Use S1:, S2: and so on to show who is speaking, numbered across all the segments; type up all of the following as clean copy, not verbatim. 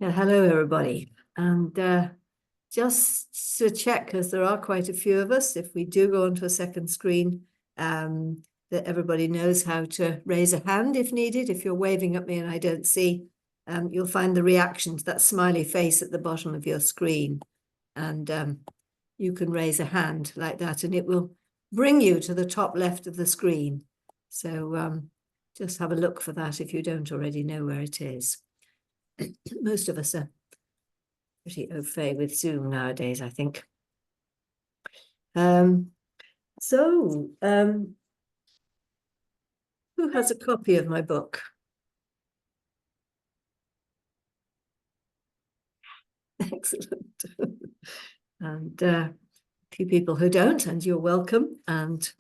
S1: Yeah, hello, everybody. And just to check, because there are quite a few of us, if we do go onto a second screen, that everybody knows how to raise a hand if needed. If you're waving at me and I don't see, you'll find the reaction to that smiley face at the bottom of your screen. And you can raise a hand like that, and it will bring you to the top left of the screen. So just have a look for that if you don't already know where it is. Most of us are pretty au fait with Zoom nowadays, I think. So, who has a copy of my book? Excellent. And a few people who don't, and you're welcome. And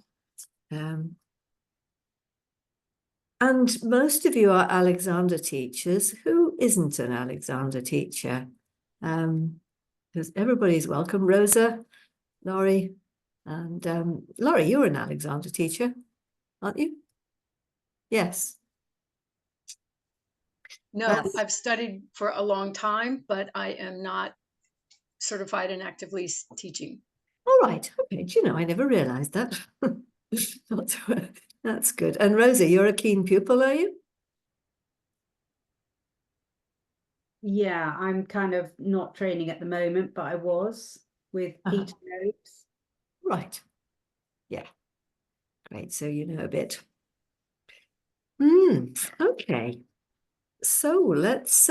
S1: most of you are Alexander teachers. Who isn't an Alexander teacher? Because everybody's welcome. Rosa, Laurie, and Laurie, you're an Alexander teacher, aren't you? Yes.
S2: No, I've studied for a long time, but I am not certified in actively teaching.
S1: All right. Okay. Do you know, I never realized that. That's good. And Rosa, you're a keen pupil, are you?
S3: Yeah, I'm kind of not training at the moment, but I was with Peter Notes.
S1: Right. Yeah. Great. So you know a bit. Okay. So let's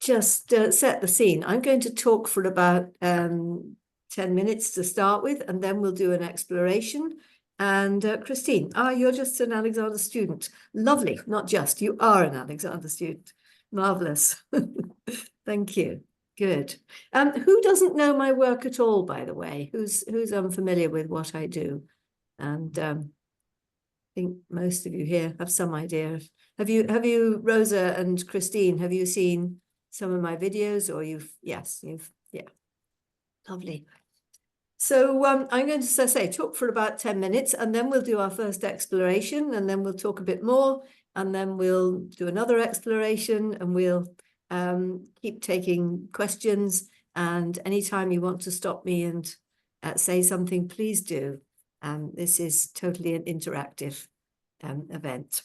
S1: just set the scene. I'm going to talk for about 10 minutes to start with, and then we'll do an exploration. And Christine, you're just an Alexander student. Lovely. Not just, you are an Alexander student. Marvelous. Thank you. Good. Who doesn't know my work at all, by the way? Who's unfamiliar with what I do? And I think most of you here have some idea. Have you, Rosa and Christine, have you seen some of my videos, or yeah, lovely. So I'm going to say talk for about 10 minutes, and then we'll do our first exploration, and then we'll talk a bit more, and then we'll do another exploration, and we'll keep taking questions. And anytime you want to stop me and say something, please do. This is totally an interactive event.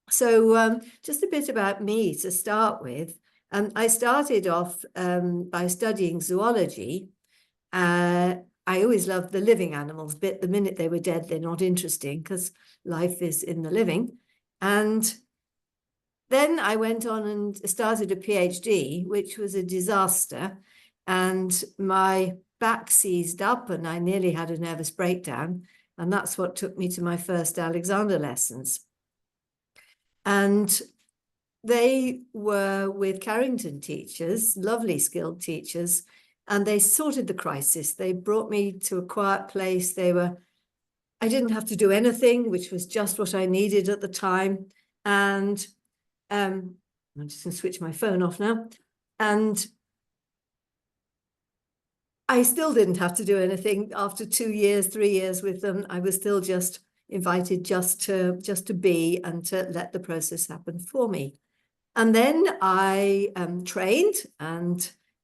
S1: So just a bit about me to start with. I started off by studying zoology. I always loved the living animals bit. The minute they were dead, they're not interesting because life is in the living. And then I went on and started a PhD, which was a disaster. And my back seized up and I nearly had a nervous breakdown. And that's what took me to my first Alexander lessons. And they were with Carrington teachers, lovely skilled teachers, and they sorted the crisis. They brought me to a quiet place. I didn't have to do anything, which was just what I needed at the time. And I'm just going to switch my phone off now. And I still didn't have to do anything after 2 years, 3 years with them. I was still just invited just to be and to let the process happen for me. And then I trained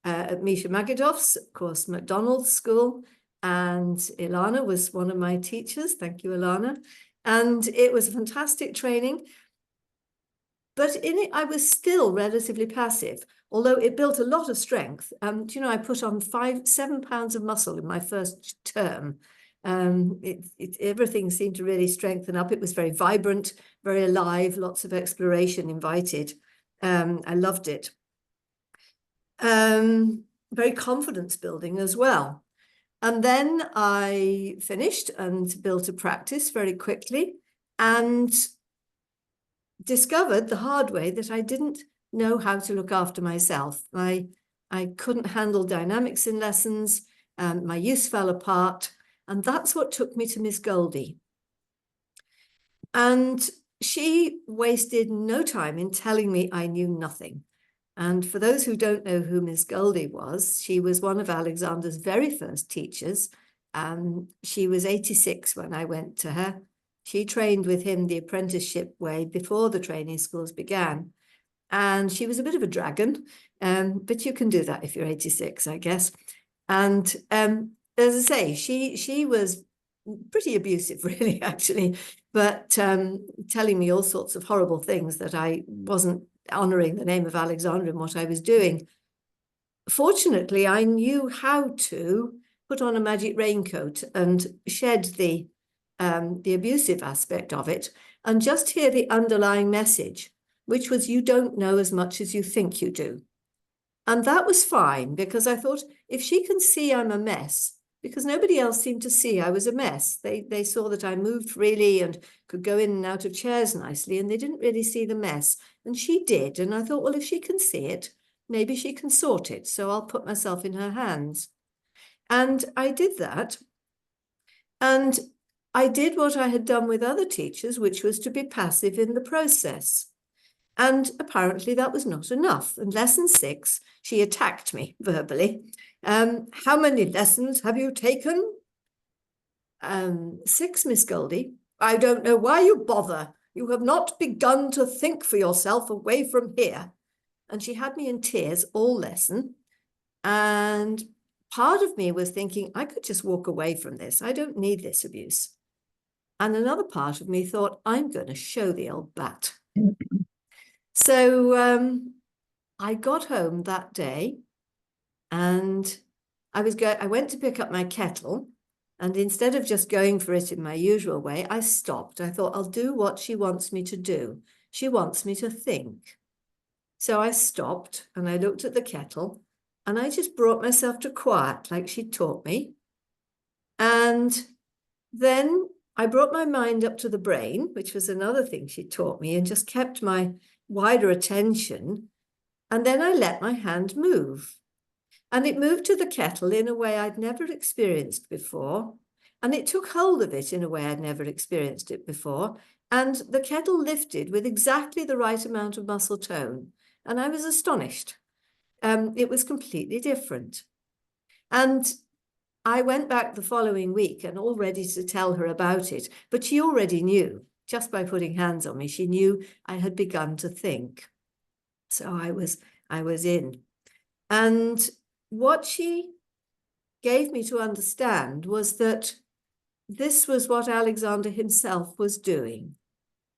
S1: at Misha Magadoff's, of course, McDonald's school, and Ilana was one of my teachers. Thank you, Ilana. And it was a fantastic training. But in it, I was still relatively passive, although it built a lot of strength. Do you know, I put on 7 pounds of muscle in my first term. Everything seemed to really strengthen up. It was very vibrant, very alive, lots of exploration invited. I loved it. Very confidence building as well. And then I finished and built a practice very quickly and discovered the hard way that I didn't know how to look after myself. I couldn't handle dynamics in lessons. My use fell apart. And that's what took me to Miss Goldie. And she wasted no time in telling me I knew nothing. And for those who don't know who Miss Goldie was, she was one of Alexander's very first teachers. She was 86 when I went to her. She trained with him the apprenticeship way before the training schools began. And she was a bit of a dragon, but you can do that if you're 86, I guess. And as I say, she was pretty abusive, really, actually, but telling me all sorts of horrible things that I wasn't honouring the name of Alexander in what I was doing. Fortunately, I knew how to put on a magic raincoat and shed the abusive aspect of it and just hear the underlying message, which was, you don't know as much as you think you do. And that was fine, because I thought, if she can see I'm a mess, because nobody else seemed to see I was a mess. They saw that I moved freely and could go in and out of chairs nicely, and they didn't really see the mess. And she did. And I thought, well, if she can see it, maybe she can sort it. So I'll put myself in her hands. And I did that. And I did what I had done with other teachers, which was to be passive in the process. And apparently that was not enough. In lesson 6, she attacked me verbally. How many lessons have you taken? 6, Miss Goldie. I don't know why you bother. You have not begun to think for yourself away from here. And she had me in tears all lesson. And part of me was thinking, I could just walk away from this. I don't need this abuse. And another part of me thought, I'm going to show the old bat. So I got home that day, and I went to pick up my kettle, and instead of just going for it in my usual way, I stopped. I thought, I'll do what she wants me to do. She wants me to think. So I stopped and I looked at the kettle, and I just brought myself to quiet like she taught me. And then I brought my mind up to the brain, which was another thing she taught me, and just kept my wider attention. And then I let my hand move. And it moved to the kettle in a way I'd never experienced before. And it took hold of it in a way I'd never experienced it before. And the kettle lifted with exactly the right amount of muscle tone. And I was astonished. It was completely different. And I went back the following week and all ready to tell her about it. But she already knew, just by putting hands on me, she knew I had begun to think. So I was in. And what she gave me to understand was that this was what Alexander himself was doing,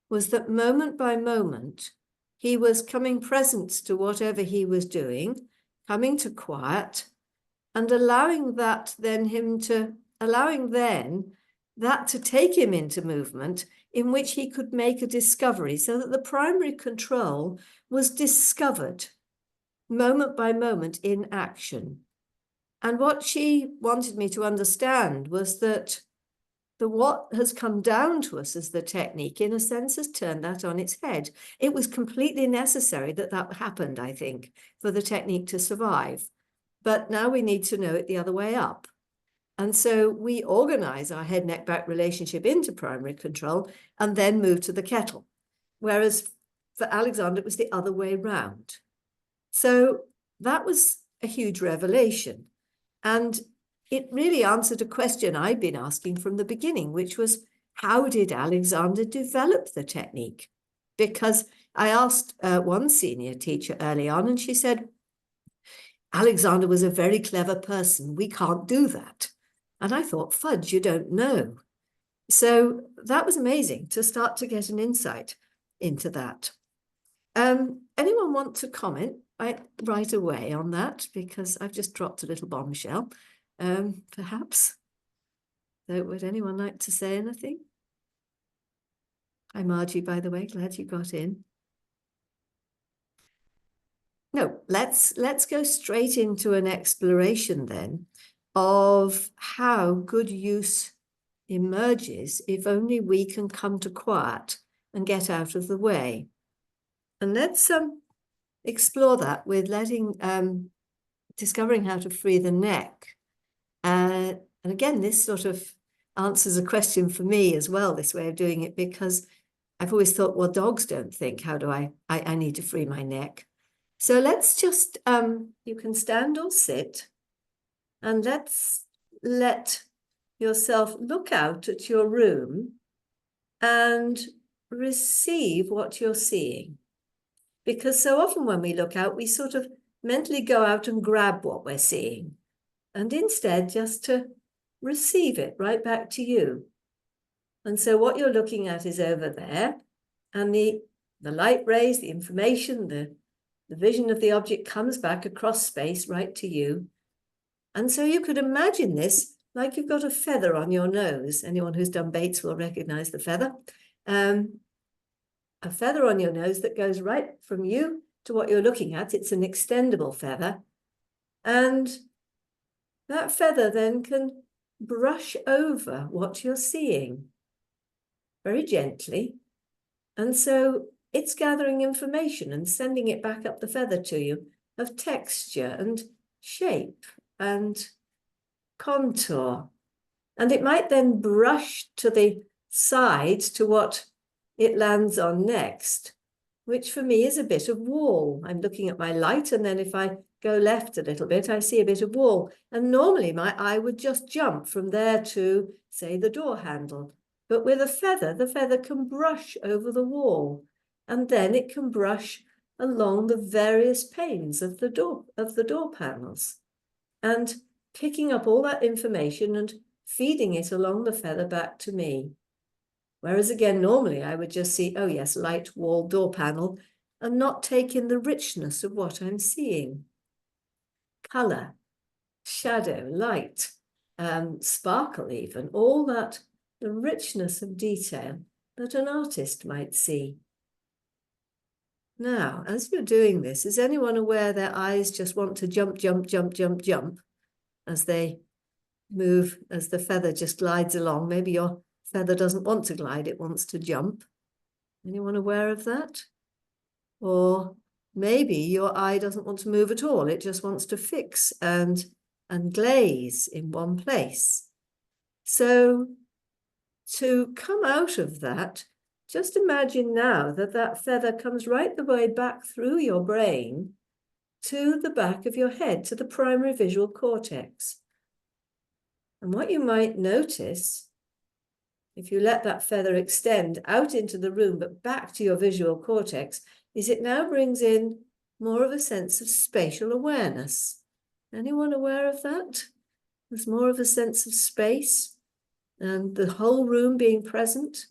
S1: was that moment by moment, he was coming present to whatever he was doing, coming to quiet, and allowing that to take him into movement in which he could make a discovery, so that the primary control was discovered moment by moment in action. And what she wanted me to understand was that what has come down to us as the technique, in a sense, has turned that on its head. It was completely necessary that happened, I think, for the technique to survive. But now we need to know it the other way up. And so we organize our head-neck-back relationship into primary control and then move to the kettle. Whereas for Alexander, it was the other way round. So that was a huge revelation. And it really answered a question I'd been asking from the beginning, which was, how did Alexander develop the technique? Because I asked one senior teacher early on, and she said, Alexander was a very clever person. We can't do that. And I thought, fudge, you don't know. So that was amazing to start to get an insight into that. Anyone want to comment right away on that? Because I've just dropped a little bombshell, perhaps. So would anyone like to say anything? Hi, Margie, by the way, glad you got in. No, let's go straight into an exploration then of how good use emerges if only we can come to quiet and get out of the way. And let's explore that with discovering how to free the neck. And again, this sort of answers a question for me as well, this way of doing it, because I've always thought, well, dogs don't think, how do I need to free my neck. So let's just, you can stand or sit, and let's let yourself look out at your room and receive what you're seeing. Because so often when we look out, we sort of mentally go out and grab what we're seeing, and instead just to receive it right back to you. And so what you're looking at is over there, and the light rays, the information, the vision of the object comes back across space right to you. And so you could imagine this like you've got a feather on your nose. Anyone who's done Bates will recognize the feather. A feather on your nose that goes right from you to what you're looking at. It's an extendable feather. And that feather then can brush over what you're seeing very gently. And so it's gathering information and sending it back up the feather to you of texture and shape and contour. And it might then brush to the side to what it lands on next, which for me is a bit of wall. I'm looking at my light, and then if I go left a little bit, I see a bit of wall. And normally my eye would just jump from there to, say, the door handle. But with a feather, the feather can brush over the wall, and then it can brush along the various panes of the door panels, and picking up all that information and feeding it along the feather back to me. Whereas again, normally I would just see, oh yes, light wall, door panel, and not take in the richness of what I'm seeing. Color, shadow, light, sparkle even, all that, the richness of detail that an artist might see. Now, as you're doing this, is anyone aware their eyes just want to jump, jump, jump, jump, jump as they move, as the feather just glides along? Maybe your feather doesn't want to glide, it wants to jump. Anyone aware of that? Or maybe your eye doesn't want to move at all, it just wants to fix and glaze in one place. So to come out of that, just imagine now that that feather comes right the way back through your brain to the back of your head, to the primary visual cortex. And what you might notice, if you let that feather extend out into the room but back to your visual cortex, is it now brings in more of a sense of spatial awareness. Anyone aware of that? There's more of a sense of space and the whole room being present,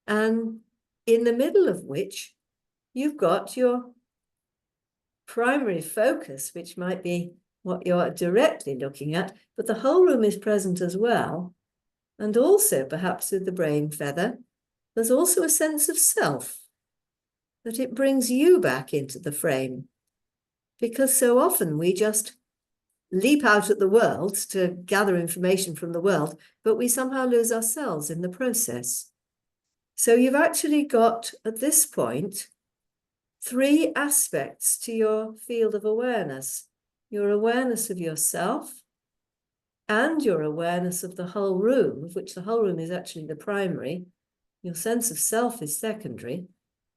S1: and in the middle of which you've got your primary focus, which might be what you're directly looking at, but the whole room is present as well. And also, perhaps with the brain feather, there's also a sense of self, that it brings you back into the frame. Because so often we just leap out at the world to gather information from the world, but we somehow lose ourselves in the process. So you've actually got, at this point, 3 aspects to your field of awareness. Your awareness of yourself, and your awareness of the whole room, of which the whole room is actually the primary. Your sense of self is secondary,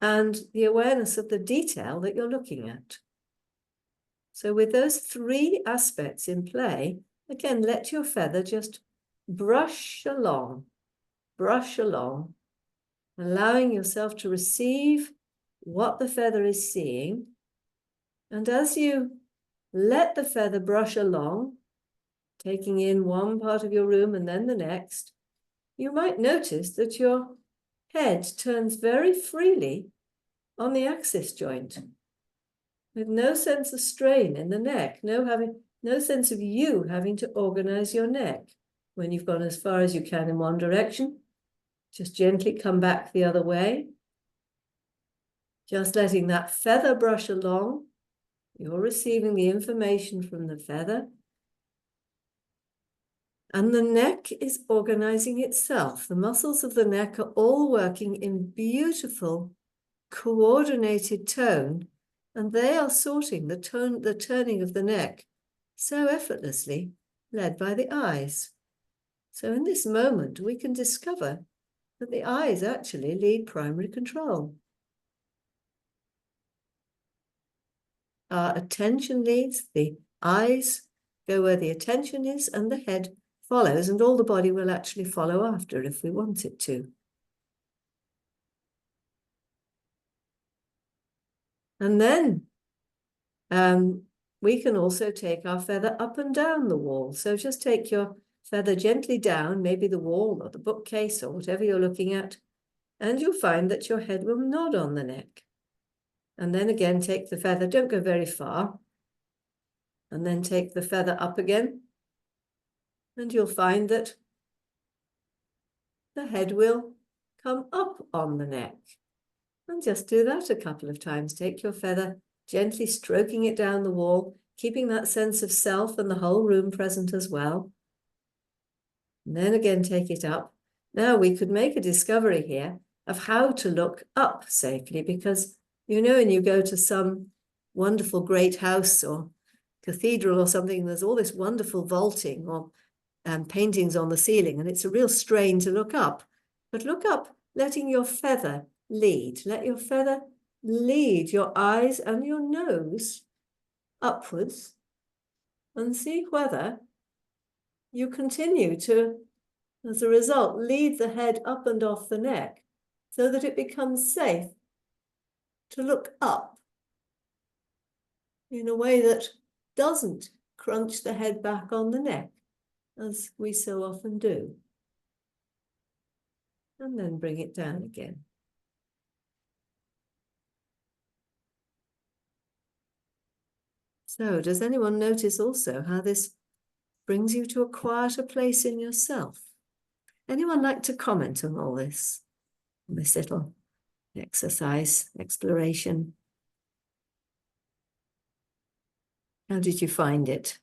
S1: and the awareness of the detail that you're looking at. So with those 3 aspects in play, again, let your feather just brush along, allowing yourself to receive what the feather is seeing. And as you let the feather brush along, taking in one part of your room and then the next, you might notice that your head turns very freely on the axis joint, with no sense of strain in the neck, no sense of you having to organize your neck. When you've gone as far as you can in one direction, just gently come back the other way. Just letting that feather brush along. You're receiving the information from the feather. And the neck is organizing itself. The muscles of the neck are all working in beautiful, coordinated tone, and they are sorting the turning of the neck so effortlessly, led by the eyes. So in this moment, we can discover that the eyes actually lead primary control. Our attention leads, the eyes go where the attention is, and the head follows, and all the body will actually follow after if we want it to. And then we can also take our feather up and down the wall. So just take your feather gently down, maybe the wall or the bookcase or whatever you're looking at, and you'll find that your head will nod on the neck. And then again, take the feather, don't go very far, and then take the feather up again, and you'll find that the head will come up on the neck. And just do that a couple of times. Take your feather, gently stroking it down the wall, keeping that sense of self and the whole room present as well. And then again, take it up. Now we could make a discovery here of how to look up safely, because you know, when you go to some wonderful great house or cathedral or something, there's all this wonderful vaulting or paintings on the ceiling, and it's a real strain to look up. But look up, letting your feather lead. Let your feather lead your eyes and your nose upwards, and see whether you continue to, as a result, lead the head up and off the neck so that it becomes safe to look up in a way that doesn't crunch the head back on the neck, as we so often do. And then bring it down again. So, does anyone notice also how this brings you to a quieter place in yourself? Anyone like to comment on all this? On this little exercise, exploration? How did you find it?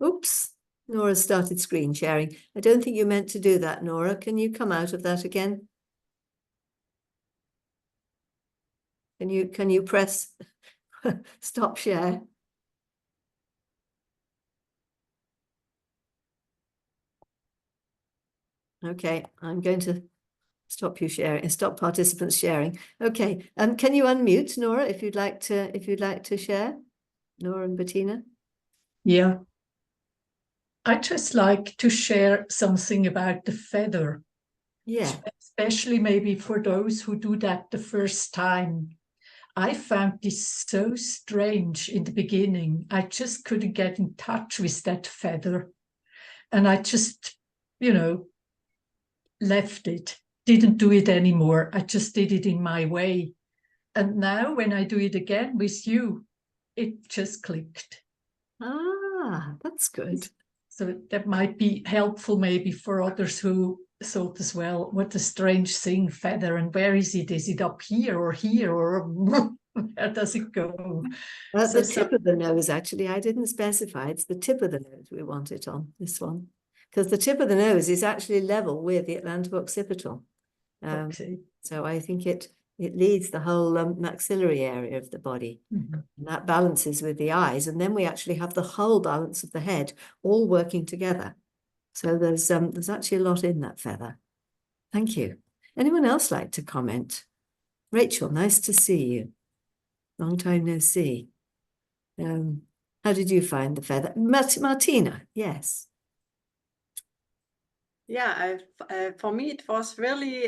S1: Oops, Nora started screen sharing. I don't think you meant to do that, Nora. Can you come out of that again? Can you press stop share? Okay, I'm going to stop you sharing, stop participants sharing. Okay, can you unmute, Nora, if you'd like to share? Nora and Bettina?
S4: Yeah. I'd just like to share something about the feather.
S1: Yeah.
S4: Especially maybe for those who do that the first time. I found this so strange in the beginning. I just couldn't get in touch with that feather. And I just, left it, didn't do it anymore. I just did it in my way. And now when I do it again with you, it just clicked.
S1: Ah, that's good.
S4: So that might be helpful maybe for others who thought as well, what a strange thing, feather, and where is it? Is it up here or where does it go?
S1: At the tip of the nose, actually, I didn't specify. It's the tip of the nose we want it on, this one. Because the tip of the nose is actually level with the atlanto-occipital.
S4: Okay.
S1: So I think it leads the whole maxillary area of the body.
S4: Mm-hmm.
S1: And that balances with the eyes. And then we actually have the whole balance of the head all working together. So there's actually a lot in that feather. Thank you. Anyone else like to comment? Rachel, nice to see you. Long time no see. How did you find the feather? Martina, yes.
S5: Yeah, for me it was really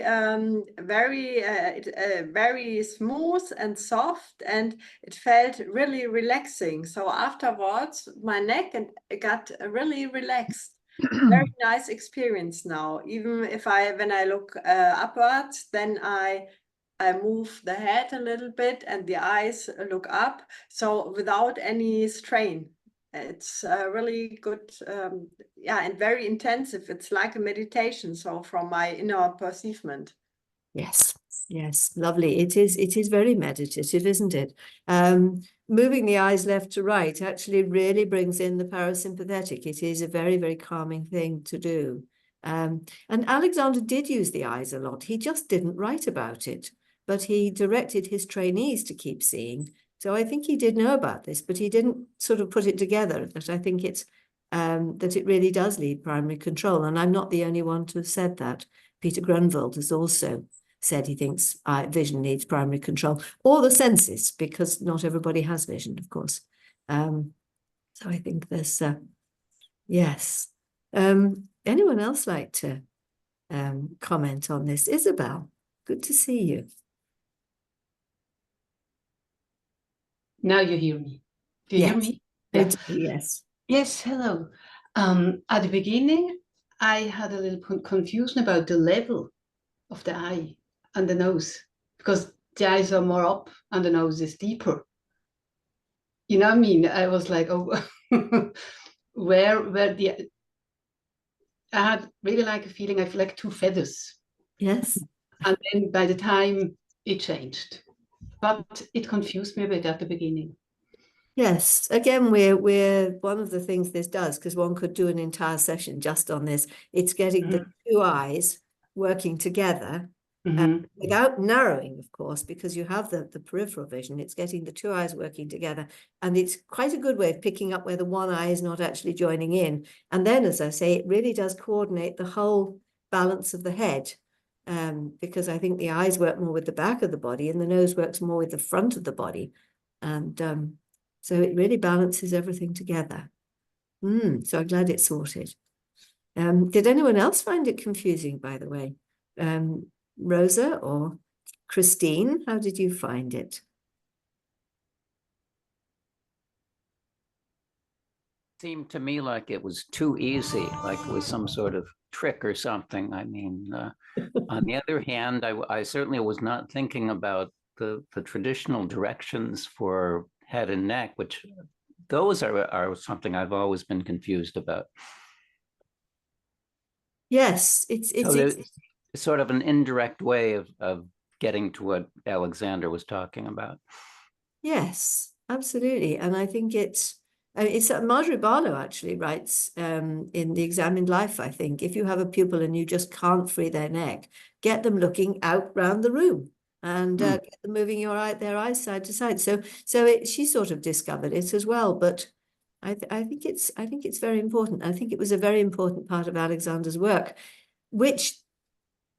S5: very smooth and soft, and it felt really relaxing. So afterwards, my neck got really relaxed. Very nice experience now. Even if when I look upwards, then I move the head a little bit and the eyes look up. So without any strain. It's really good, and very intensive. It's like a meditation. So from my inner perceivement.
S1: Yes, yes, lovely. It is very meditative, isn't it? Moving the eyes left to right actually really brings in the parasympathetic. It is a very, very calming thing to do. And Alexander did use the eyes a lot. He just didn't write about it, but he directed his trainees to keep seeing. So I think he did know about this, but he didn't sort of put it together. That I think it's that it really does lead primary control. And I'm not the only one to have said that. Peter Grunwald has also said he thinks vision needs primary control, or the senses, because not everybody has vision, of course. So I think there's, yes. Anyone else like to comment on this? Isabel, good to see you.
S6: Now you hear me. Do you hear
S1: Yes.
S6: me?
S1: I
S6: Yeah.
S1: do, yes.
S6: Yes, hello. At the beginning, I had a little confusion about the level of the eye and the nose, because the eyes are more up and the nose is deeper. You know what I mean? I was like, oh, where the, I had really like a feeling, I feel like two feathers.
S1: Yes.
S6: And then by the time it changed, but it confused me a bit at the beginning.
S1: Yes, again, we're one of the things this does, because one could do an entire session just on this. It's getting the two eyes working together without narrowing, of course, because you have the peripheral vision. It's getting the two eyes working together, and it's quite a good way of picking up where the one eye is not actually joining in. And then, as I say, it really does coordinate the whole balance of the head, because I think the eyes work more with the back of the body and the nose works more with the front of the body. And so it really balances everything together. So I'm glad it's sorted. Did anyone else find it confusing, by the way? Rosa or Christine, how did you find it?
S7: Seemed to me like it was too easy, like it was some sort of trick or something. I mean, on the other hand, I certainly was not thinking about the traditional directions for head and neck, which those are something I've always been confused about.
S1: Yes, it's
S7: sort of an indirect way of getting to what Alexander was talking about.
S1: Yes, absolutely. And I think it's Marjorie Barlow actually writes in The Examined Life, I think, if you have a pupil and you just can't free their neck, get them looking out round the room and get them moving their eyes side to side. So she sort of discovered it as well. But I think it's very important. I think it was a very important part of Alexander's work, which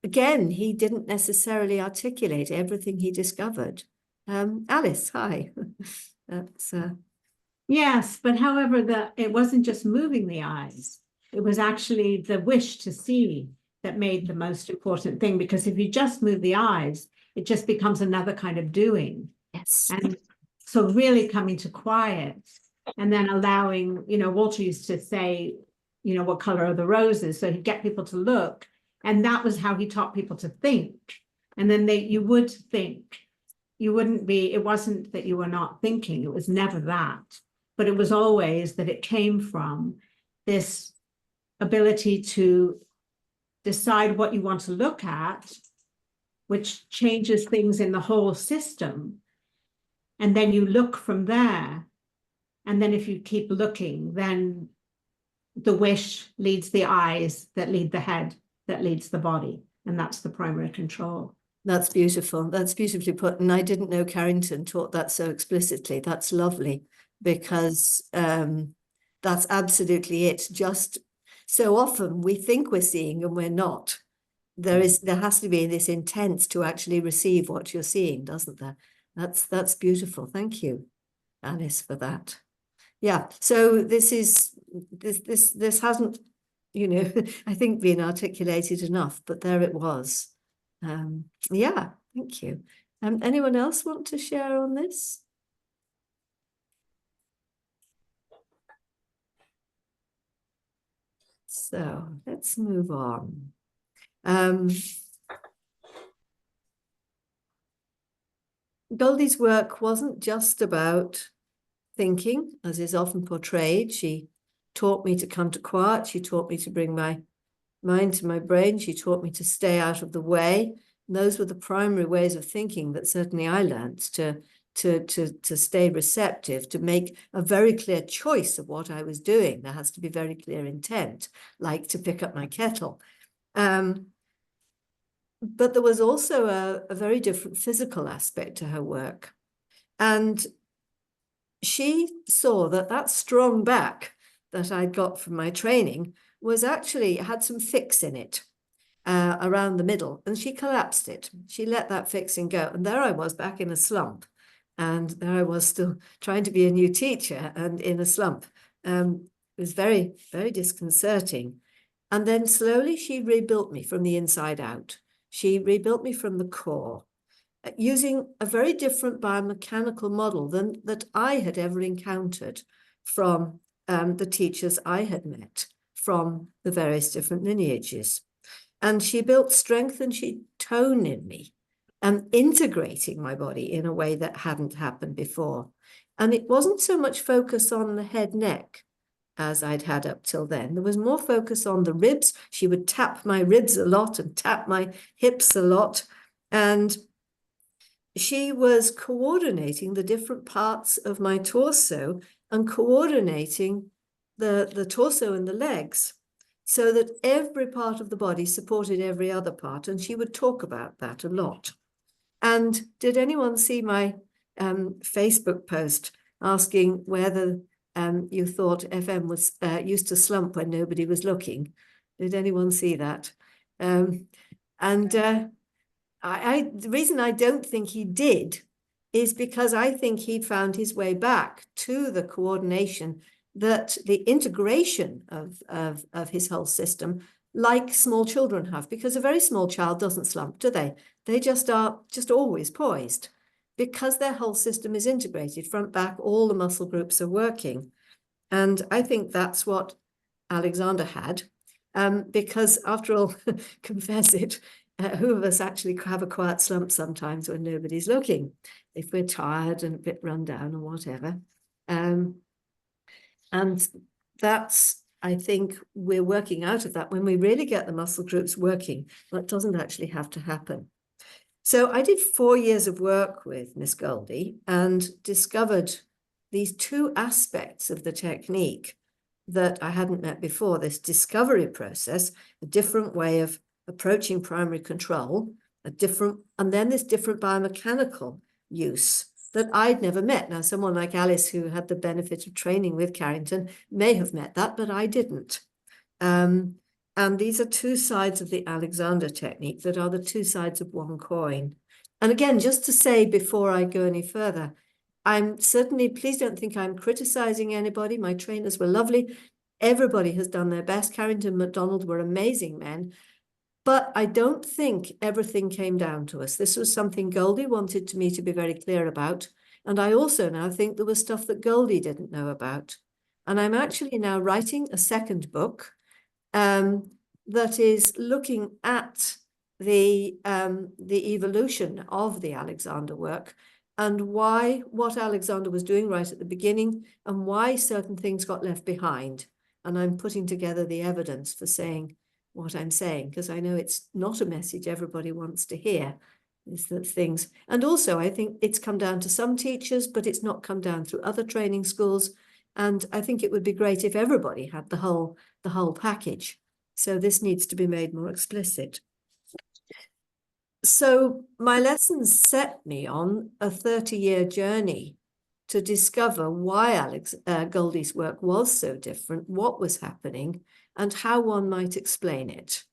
S1: again, he didn't necessarily articulate everything he discovered. Alice, hi. That's
S8: Yes, but however, it wasn't just moving the eyes. It was actually the wish to see that made the most important thing, because if you just move the eyes, it just becomes another kind of doing.
S1: yes.
S8: And so really coming to quiet and then allowing, Walter used to say, what color are the roses? So he'd get people to look. And that was how he taught people to think. And then you would think. It wasn't that you were not thinking. It was never that. But it was always that it came from this ability to decide what you want to look at, which changes things in the whole system. And then you look from there. And then if you keep looking, then the wish leads the eyes, that lead the head, that leads the body. And that's the primary control.
S1: That's beautiful. That's beautifully put. And I didn't know Carrington taught that so explicitly. That's lovely, because that's absolutely it. Just so often we think we're seeing and we're not. There has to be this intent to actually receive what you're seeing, doesn't there? That's beautiful. Thank you, Alice, for that. Yeah. So this hasn't, I think been articulated enough, but there it was. Yeah, thank you. Anyone else want to share on this? So let's move on. Goldie's work wasn't just about thinking, as is often portrayed. She taught me to come to quiet. She taught me to bring my mind to my brain. She taught me to stay out of the way. And those were the primary ways of thinking that certainly I learned, to stay receptive, to make a very clear choice of what I was doing. There has to be very clear intent, like to pick up my kettle. But there was also a very different physical aspect to her work. And she saw that strong back that I'd got from my training was actually had some fix in it around the middle, and she collapsed it. She let that fixing go, and there I was back in a slump, and there I was still trying to be a new teacher and in a slump. It was very, very disconcerting. And then slowly she rebuilt me from the inside out. She rebuilt me from the core. using a very different biomechanical model than that I had ever encountered from the teachers I had met from the various different lineages. And she built strength and tone in me, and integrating my body in a way that hadn't happened before. And it wasn't so much focus on the head neck as I'd had up till then. There was more focus on the ribs. She would tap my ribs a lot and tap my hips a lot. And she was coordinating the different parts of my torso and coordinating the torso and the legs so that every part of the body supported every other part. And she would talk about that a lot. And did anyone see my Facebook post asking whether you thought FM was used to slump when nobody was looking? Did anyone see that? The reason I don't think he did is because I think he'd found his way back to the coordination, that the integration of his whole system, like small children have, because a very small child doesn't slump, do they? They just are always poised because their whole system is integrated, front, back, all the muscle groups are working. And I think that's what Alexander had, because after all, confess it, who of us actually have a quiet slump sometimes when nobody's looking, if we're tired and a bit run down or whatever. And that's, I think we're working out of that when we really get the muscle groups working. That doesn't actually have to happen. So I did 4 years of work with Miss Goldie and discovered these two aspects of the technique that I hadn't met before, this discovery process, a different way of approaching primary control, and then this different biomechanical use that I'd never met. Now, someone like Alice, who had the benefit of training with Carrington, may have met that, but I didn't. And these are two sides of the Alexander technique that are the two sides of one coin. And again, just to say before I go any further, I'm certainly, please don't think I'm criticizing anybody. My trainers were lovely. Everybody has done their best. Carrington and MacDonald were amazing men. But I don't think everything came down to us. This was something Goldie wanted me to be very clear about. And I also now think there was stuff that Goldie didn't know about. And I'm actually now writing a second book that is looking at the evolution of the Alexander work and what Alexander was doing right at the beginning and why certain things got left behind. And I'm putting together the evidence for saying what I'm saying, because I know it's not a message everybody wants to hear, is that things, and also I think it's come down to some teachers, but it's not come down through other training schools. And I think it would be great if everybody had the whole package. So this needs to be made more explicit. So my lessons set me on a 30-year journey to discover why Goldie's work was so different, what was happening, and how one might explain it.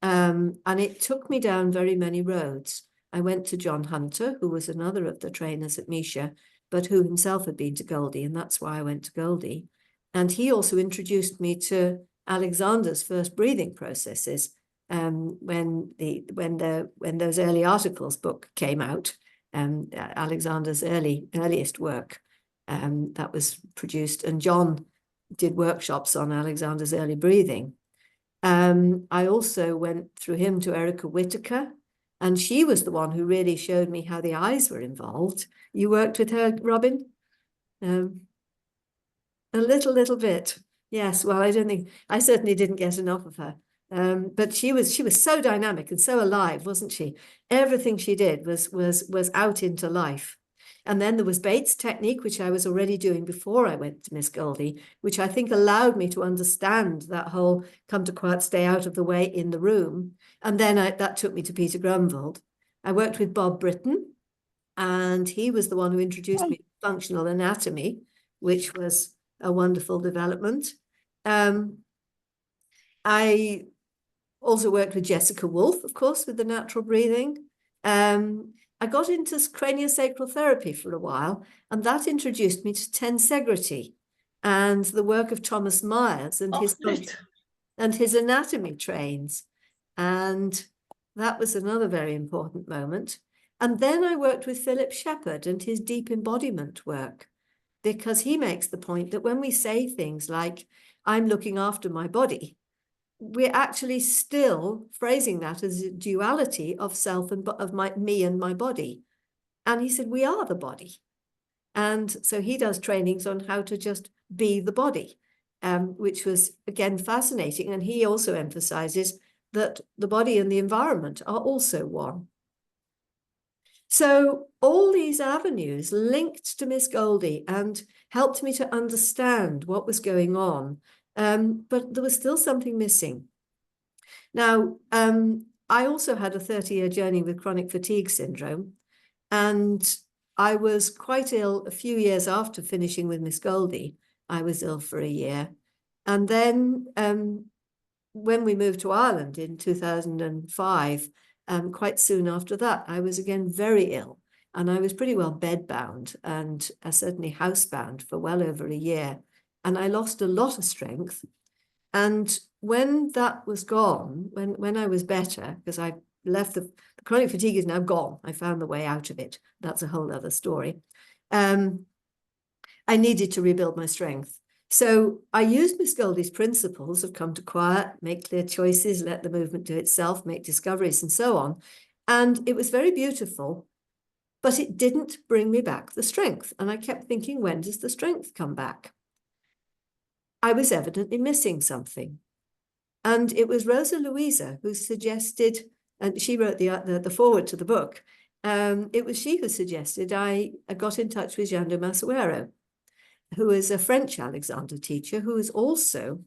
S1: And it took me down very many roads. I went to John Hunter, who was another of the trainers at Misha, but who himself had been to Goldie, and that's why I went to Goldie. And he also introduced me to Alexander's first breathing processes when those early articles book came out, Alexander's earliest work that was produced, and John did workshops on Alexander's early breathing. I also went through him to Erica Whitaker, and she was the one who really showed me how the eyes were involved. You worked with her, Robin? A little bit. Yes, well, I certainly didn't get enough of her. But she was so dynamic and so alive, wasn't she? Everything she did was out into life. And then there was Bates' technique, which I was already doing before I went to Miss Goldie, which I think allowed me to understand that whole come to quiet, stay out of the way in the room. And then that took me to Peter Grunwald. I worked with Bob Britton, and he was the one who introduced me to functional anatomy, which was a wonderful development. I also worked with Jessica Wolfe, of course, with the natural breathing. I got into craniosacral therapy for a while, and that introduced me to tensegrity and the work of Thomas Myers and his anatomy trains. And that was another very important moment. And then I worked with Philip Shepherd and his deep embodiment work, because he makes the point that when we say things like, I'm looking after my body, we're actually still phrasing that as a duality of self and of me and my body. And he said, we are the body. And so he does trainings on how to just be the body, which was, again, fascinating. And he also emphasizes that the body and the environment are also one. So all these avenues linked to Miss Goldie and helped me to understand what was going on. But there was still something missing. Now, I also had a 30-year journey with chronic fatigue syndrome, and I was quite ill a few years after finishing with Miss Goldie. I was ill for a year. And then when we moved to Ireland in 2005, quite soon after that, I was again very ill. And I was pretty well bedbound and certainly housebound for well over a year. And I lost a lot of strength. And when that was gone, when I was better, because I left the chronic fatigue is now gone. I found the way out of it. That's a whole other story. I needed to rebuild my strength. So I used Miss Goldie's principles of come to quiet, make clear choices, let the movement do itself, make discoveries, and so on. And it was very beautiful, but it didn't bring me back the strength. And I kept thinking, when does the strength come back? I was evidently missing something. And it was Rosa Louisa who suggested, and she wrote the foreword to the book, it was she who suggested I got in touch with Jean de Massuero, who is a French Alexander teacher, who is also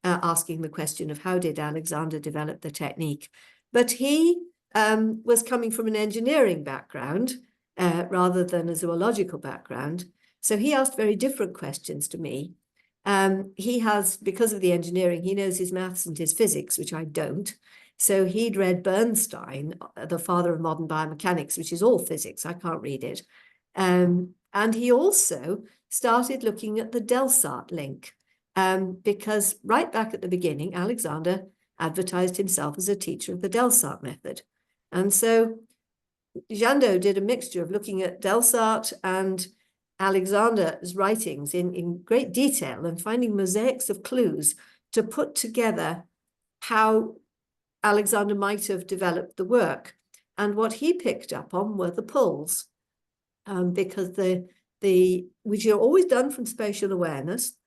S1: asking the question of how did Alexander develop the technique. But he was coming from an engineering background rather than a zoological background. So he asked very different questions to me. He has, because of the engineering, he knows his maths and his physics, which I don't. So he'd read Bernstein, the father of modern biomechanics, which is all physics. I can't read it. And he also started looking at the Delsart link, because right back at the beginning, Alexander advertised himself as a teacher of the Delsart method. And so Jandot did a mixture of looking at Delsart and Alexander's writings in great detail and finding mosaics of clues to put together how Alexander might have developed the work. And what he picked up on were the pulls, because which are always done from spatial awareness.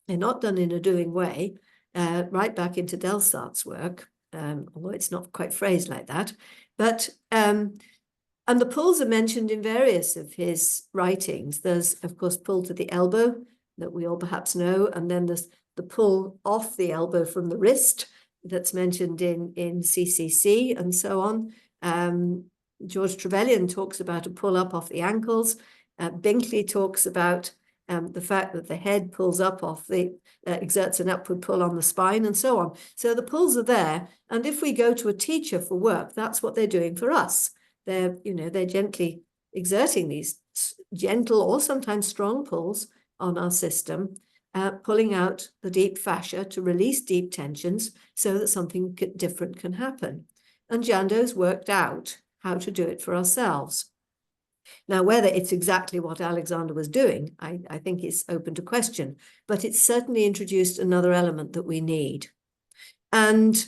S1: They're not done in a doing way, right back into Delsart's work, although it's not quite phrased like that. But and the pulls are mentioned in various of his writings. There's, of course, pull to the elbow that we all perhaps know, and then there's the pull off the elbow from the wrist that's mentioned in CCC and so on. George Trevelyan talks about a pull up off the ankles. Binkley talks about the fact that the head pulls up off exerts an upward pull on the spine and so on. So the pulls are there. And if we go to a teacher for work, that's what they're doing for us. They're gently exerting these gentle or sometimes strong pulls on our system, pulling out the deep fascia to release deep tensions so that something different can happen. And Jandot's worked out how to do it for ourselves. Now, whether it's exactly what Alexander was doing, I think is open to question, but it's certainly introduced another element that we need. And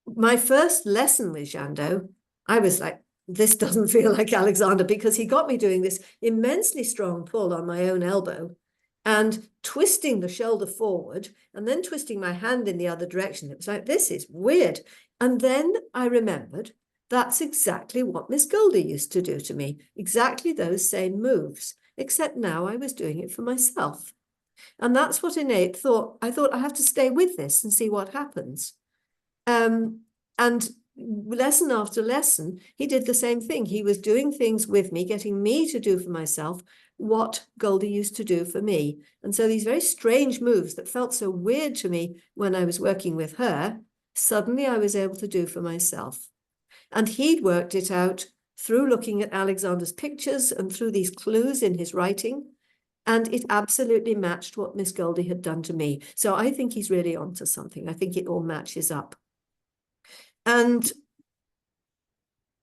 S1: my first lesson with Jandot, I was like, this doesn't feel like Alexander, because he got me doing this immensely strong pull on my own elbow and twisting the shoulder forward and then twisting my hand in the other direction. It was like, this is weird. And then I remembered that's exactly what Miss Goldie used to do to me, exactly those same moves, except now I was doing it for myself. And that's what I thought I have to stay with this and see what happens. And lesson after lesson, he did the same thing. He was doing things with me, getting me to do for myself what Goldie used to do for me. And so these very strange moves that felt so weird to me when I was working with her, suddenly I was able to do for myself. And he'd worked it out through looking at Alexander's pictures and through these clues in his writing. And it absolutely matched what Miss Goldie had done to me. So I think he's really onto something. I think it all matches up. And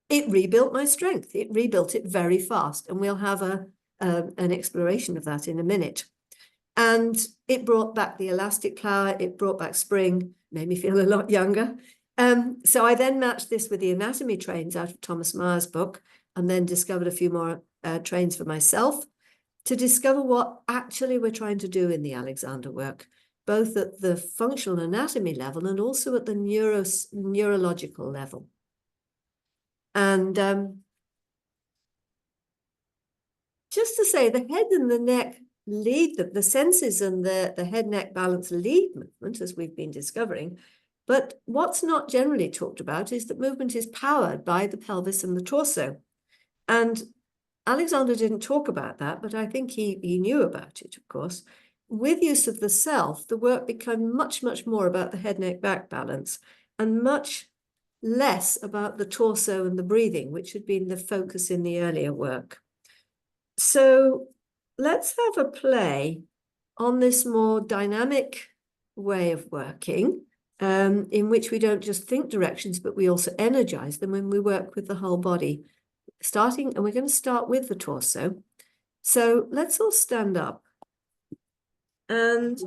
S1: it rebuilt my strength. It rebuilt it very fast. And we'll have an exploration of that in a minute. And it brought back the elastic plower. It brought back spring, made me feel a lot younger. So I then matched this with the anatomy trains out of Thomas Meyer's book, and then discovered a few more trains for myself to discover what actually we're trying to do in the Alexander work, both at the functional anatomy level and also at the neurological level. And just to say, the head and the neck lead, the senses and the head-neck balance lead movement, as we've been discovering. But what's not generally talked about is that movement is powered by the pelvis and the torso. And Alexander didn't talk about that, but I think he knew about it, of course. With use of the self, the work became much, much more about the head-neck-back balance and much less about the torso and the breathing, which had been the focus in the earlier work. So let's have a play on this more dynamic way of working, in which we don't just think directions, but we also energize them when we work with the whole body. And we're going to start with the torso. So let's all stand up. And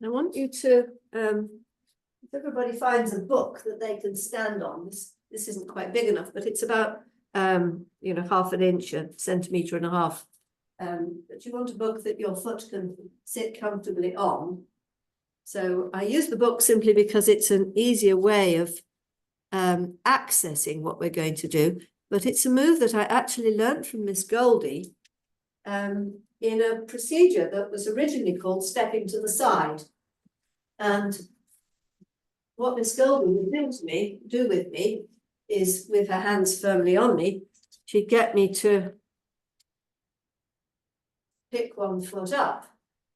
S1: I want you to, if everybody finds a book that they can stand on, this isn't quite big enough, but it's about, half an inch, a centimetre and a half. But you want a book that your foot can sit comfortably on. So I use the book simply because it's an easier way of accessing what we're going to do. But it's a move that I actually learned from Miss Goldie in a procedure that was originally called stepping to the side. And what Miss Goldie would do with me is, with her hands firmly on me, she'd get me to pick one foot up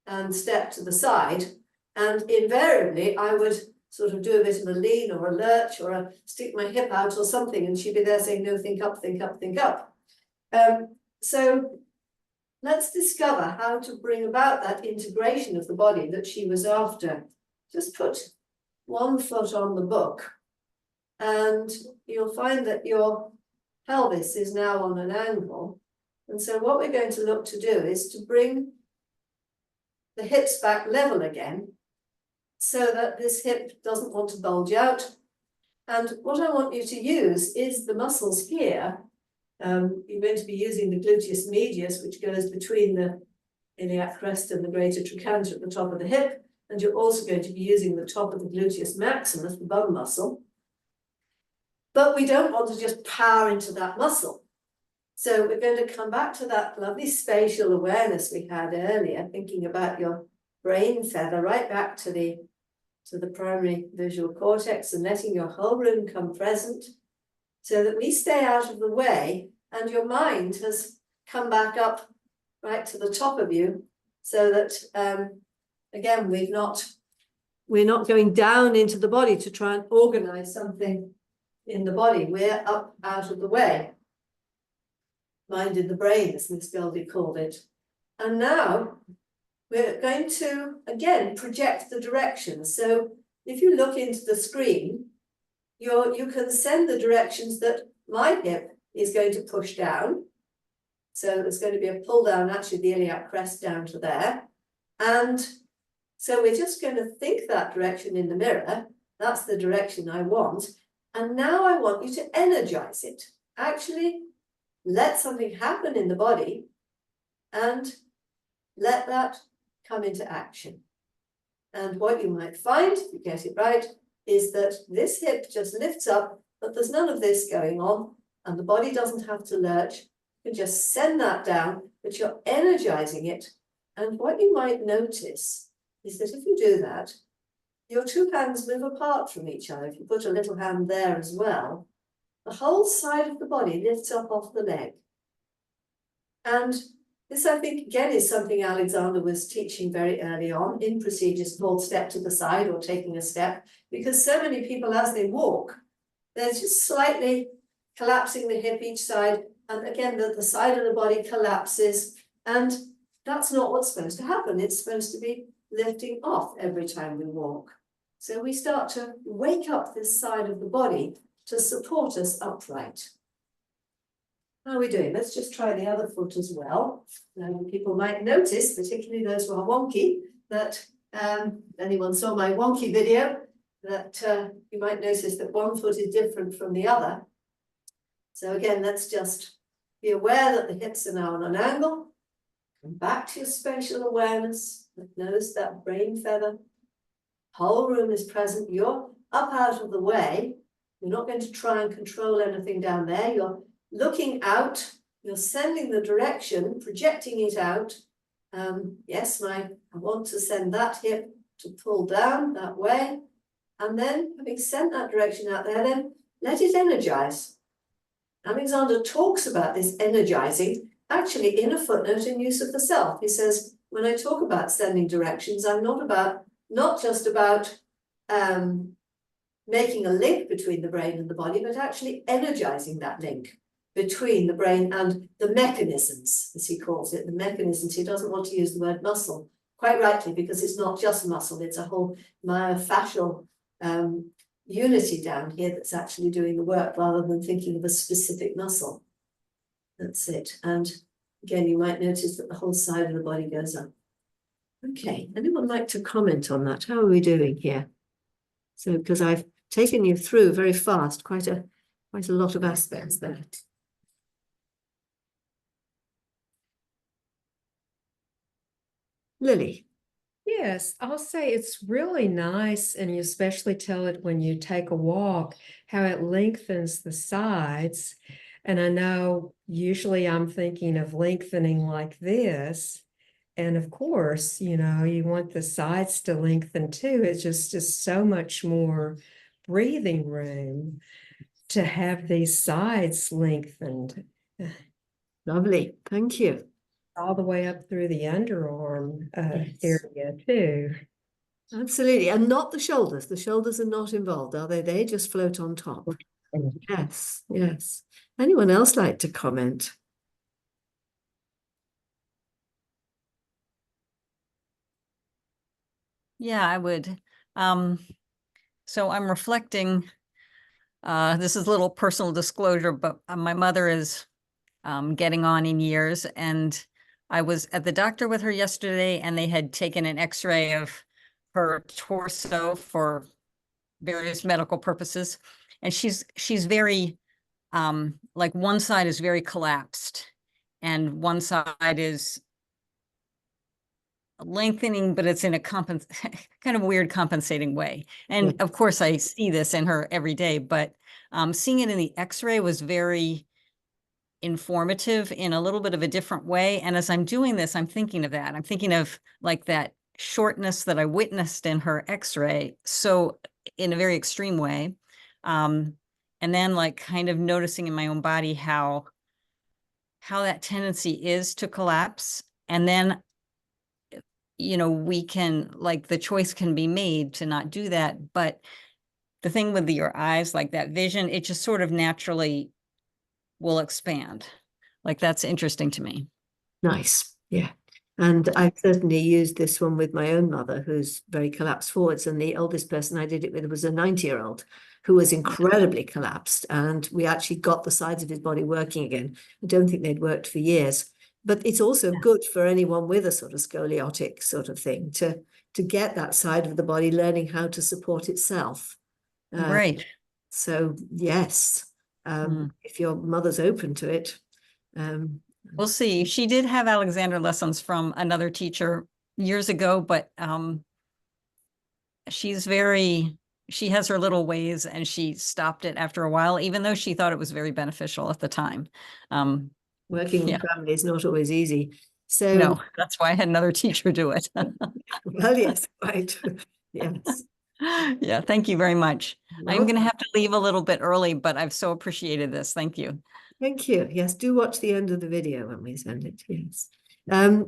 S1: and step to the side. And invariably, I would sort of do a bit of a lean or a lurch or stick my hip out or something, and she'd be there saying, no, think up, think up, think up. So let's discover how to bring about that integration of the body that she was after. Just put one foot on the book, and you'll find that your pelvis is now on an angle. And so what we're going to look to do is to bring the hips back level again, so that this hip doesn't want to bulge out. And what I want you to use is the muscles here. You're going to be using the gluteus medius, which goes between the iliac crest and the greater trochanter at the top of the hip. And you're also going to be using the top of the gluteus maximus, the bum muscle. But we don't want to just power into that muscle. So we're going to come back to that lovely spatial awareness we had earlier, thinking about your brain feather right back to the primary visual cortex, and letting your whole room come present so that we stay out of the way and your mind has come back up right to the top of you, so that again, we're not going down into the body to try and organize something in the body. We're up out of the way. Mind in the brain, as Miss Goldie called it. And now we're going to, again, project the directions. So if you look into the screen, you can send the directions that my hip is going to push down. So there's going to be a pull down, actually the iliac crest down to there. And so we're just going to think that direction in the mirror. That's the direction I want. And now I want you to energize it. Actually, let something happen in the body and let that come into action. And what you might find, if you get it right, is that this hip just lifts up, but there's none of this going on, and the body doesn't have to lurch. You can just send that down, but you're energizing it. And what you might notice is that if you do that, your two hands move apart from each other. If you put a little hand there as well, the whole side of the body lifts up off the leg. And this, I think, again, is something Alexander was teaching very early on in procedures called step to the side or taking a step, because so many people, as they walk, they're just slightly collapsing the hip each side. And again, the side of the body collapses. And that's not what's supposed to happen. It's supposed to be lifting off every time we walk. So we start to wake up this side of the body to support us upright. How are we doing? Let's just try the other foot as well. People might notice, particularly those who are wonky, that anyone saw my wonky video, that you might notice that one foot is different from the other. So again, let's just be aware that the hips are now on an angle. Come back to your spatial awareness. Notice that brain feather. Whole room is present. You're up out of the way. You're not going to try and control anything down there. You're looking out. You're sending the direction, projecting it out. Yes, I want to send that hip to pull down that way. And then, having sent that direction out there, then let it energize. Alexander talks about this energizing actually in a footnote in Use of the Self. He says, when I talk about sending directions, I'm not just about making a link between the brain and the body, but actually energizing that link between the brain and the mechanisms, as he calls it, the mechanisms. He doesn't want to use the word muscle, quite rightly, because it's not just muscle, it's a whole myofascial unity down here that's actually doing the work rather than thinking of a specific muscle. That's it. And again, you might notice that the whole side of the body goes up. Okay, anyone like to comment on that? How are we doing here? So, because I've taken you through very fast, quite a lot of aspects there. Lily.
S9: Yes, I'll say it's really nice, and you especially tell it when you take a walk, how it lengthens the sides. And I know usually I'm thinking of lengthening like this. And of course, you know, you want the sides to lengthen too. It's just so much more breathing room to have these sides lengthened.
S1: Lovely, thank you.
S9: All the way up through the underarm area too.
S1: Absolutely, and not the shoulders. The shoulders are not involved, are they? They just float on top. Yes, yes. Anyone else like to comment?
S10: Yeah, I would. So I'm reflecting, this is a little personal disclosure, but my mother is getting on in years, and I was at the doctor with her yesterday, and they had taken an x-ray of her torso for various medical purposes. And she's very, like one side is very collapsed and one side is lengthening, but it's in a kind of weird compensating way. And of course I see this in her every day, but seeing it in the x-ray was very informative in a little bit of a different way. And as I'm doing this, I'm thinking of that. I'm thinking of like that shortness that I witnessed in her x-ray. So in a very extreme way. And then like kind of noticing in my own body how that tendency is to collapse. And then, you know, we can, like, the choice can be made to not do that. But the thing with your eyes, like that vision, it just sort of naturally will expand. Like, that's interesting to me.
S1: Nice, yeah. And I've certainly used this one with my own mother, who's very collapsed forwards. And the oldest person I did it with was a 90-year-old who was incredibly collapsed. And we actually got the sides of his body working again. I don't think they'd worked for years. But it's also good for anyone with a sort of scoliotic sort of thing to get that side of the body learning how to support itself.
S10: Right.
S1: So, yes, if your mother's open to it.
S10: We'll see. She did have Alexander lessons from another teacher years ago, but she has her little ways, and she stopped it after a while, even though she thought it was very beneficial at the time.
S1: Working in family is not always easy. So
S10: no, that's why I had another teacher do it.
S1: Well, yes, right. Yes.
S10: Yeah, thank you very much.
S1: Well,
S10: I'm going to have to leave a little bit early, but I've so appreciated this. Thank you.
S1: Thank you. Yes, do watch the end of the video when we send it. Yes.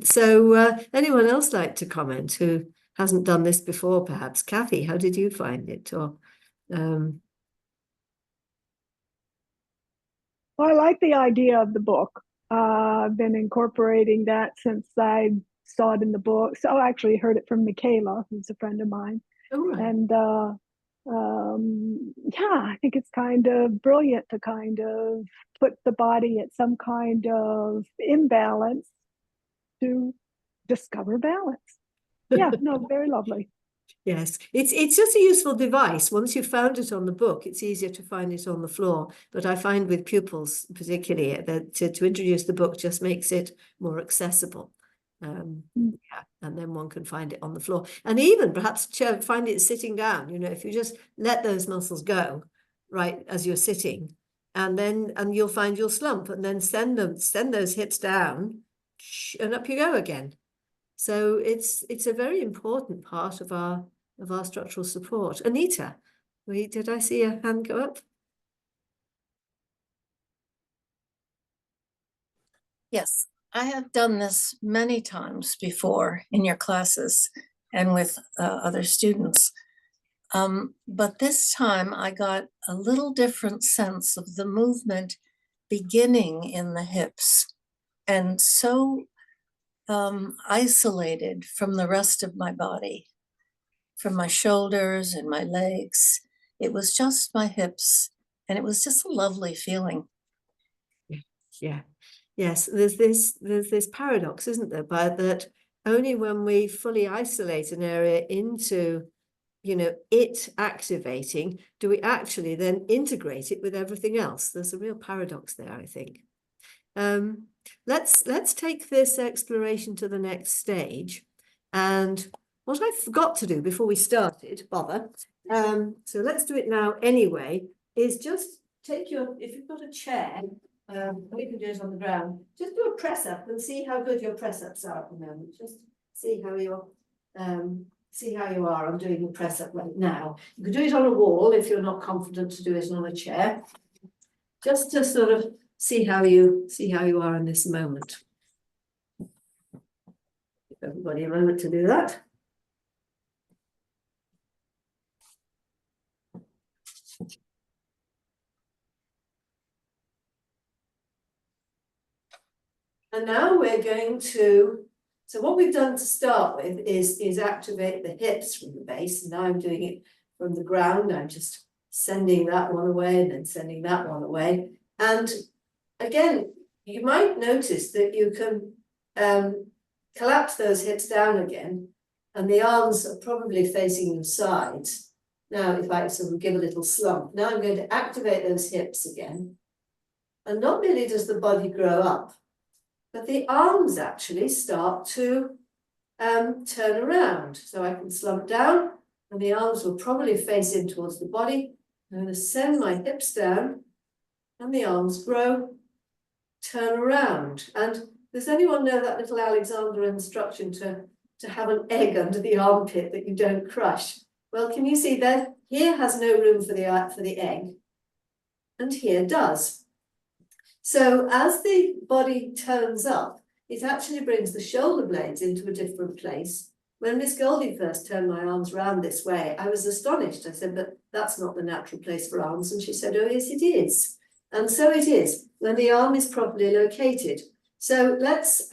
S1: So anyone else like to comment who hasn't done this before, perhaps? Kathy, how did you find it? Or
S11: Well, I like the idea of the book. I've been incorporating that since I saw it in the book. So I actually heard it from Michaela, who's a friend of mine.
S1: Oh, right.
S11: And yeah, I think it's kind of brilliant to kind of put the body at some kind of imbalance to discover balance. Yeah, no, very lovely.
S1: Yes, it's just a useful device. Once you've found it on the book, it's easier to find it on the floor. But I find with pupils, particularly, that to introduce the book just makes it more accessible. Yeah, and then one can find it on the floor, and even perhaps find it sitting down. You know, if you just let those muscles go, right, as you're sitting, and you'll find you'll slump, and then send those hips down, and up you go again. So it's a very important part of our structural support. Anita, did I see a hand go up?
S12: Yes, I have done this many times before in your classes and with other students. But this time I got a little different sense of the movement beginning in the hips and so isolated from the rest of my body, from my shoulders and my legs. It was just my hips, and it was just a lovely feeling.
S1: Yeah. Yes, there's this paradox, isn't there, by that only when we fully isolate an area into, you know, it activating, do we actually then integrate it with everything else. There's a real paradox there, I think. Let's take this exploration to the next stage. And what I forgot to do before we started, so let's do it now anyway, is just take if you've got a chair, we can do it on the ground, just do a press up and see how good your press ups are at the moment. Just see how you are. I'm doing a press up right now. You can do it on a wall if you're not confident to do it on a chair. Just to sort of see how you are in this moment. Give everybody a moment to do that. And now we're going to, so what we've done to start with is activate the hips from the base. And now I'm doing it from the ground. I'm just sending that one away and then sending that one away. And again, you might notice that you can collapse those hips down again, and the arms are probably facing your sides. Now, if I sort of give a little slump, now I'm going to activate those hips again. And not merely does the body grow up, but the arms actually start to turn around. So I can slump down, and the arms will probably face in towards the body. I'm going to send my hips down, and the arms grow, turn around. And does anyone know that little Alexander instruction to have an egg under the armpit that you don't crush? Well, can you see that here has no room for the egg, and here does. So as the body turns up, it actually brings the shoulder blades into a different place. When Miss Goldie first turned my arms round this way, I was astonished. I said, but that's not the natural place for arms. And she said, oh, yes, it is. And so it is when the arm is properly located. So let's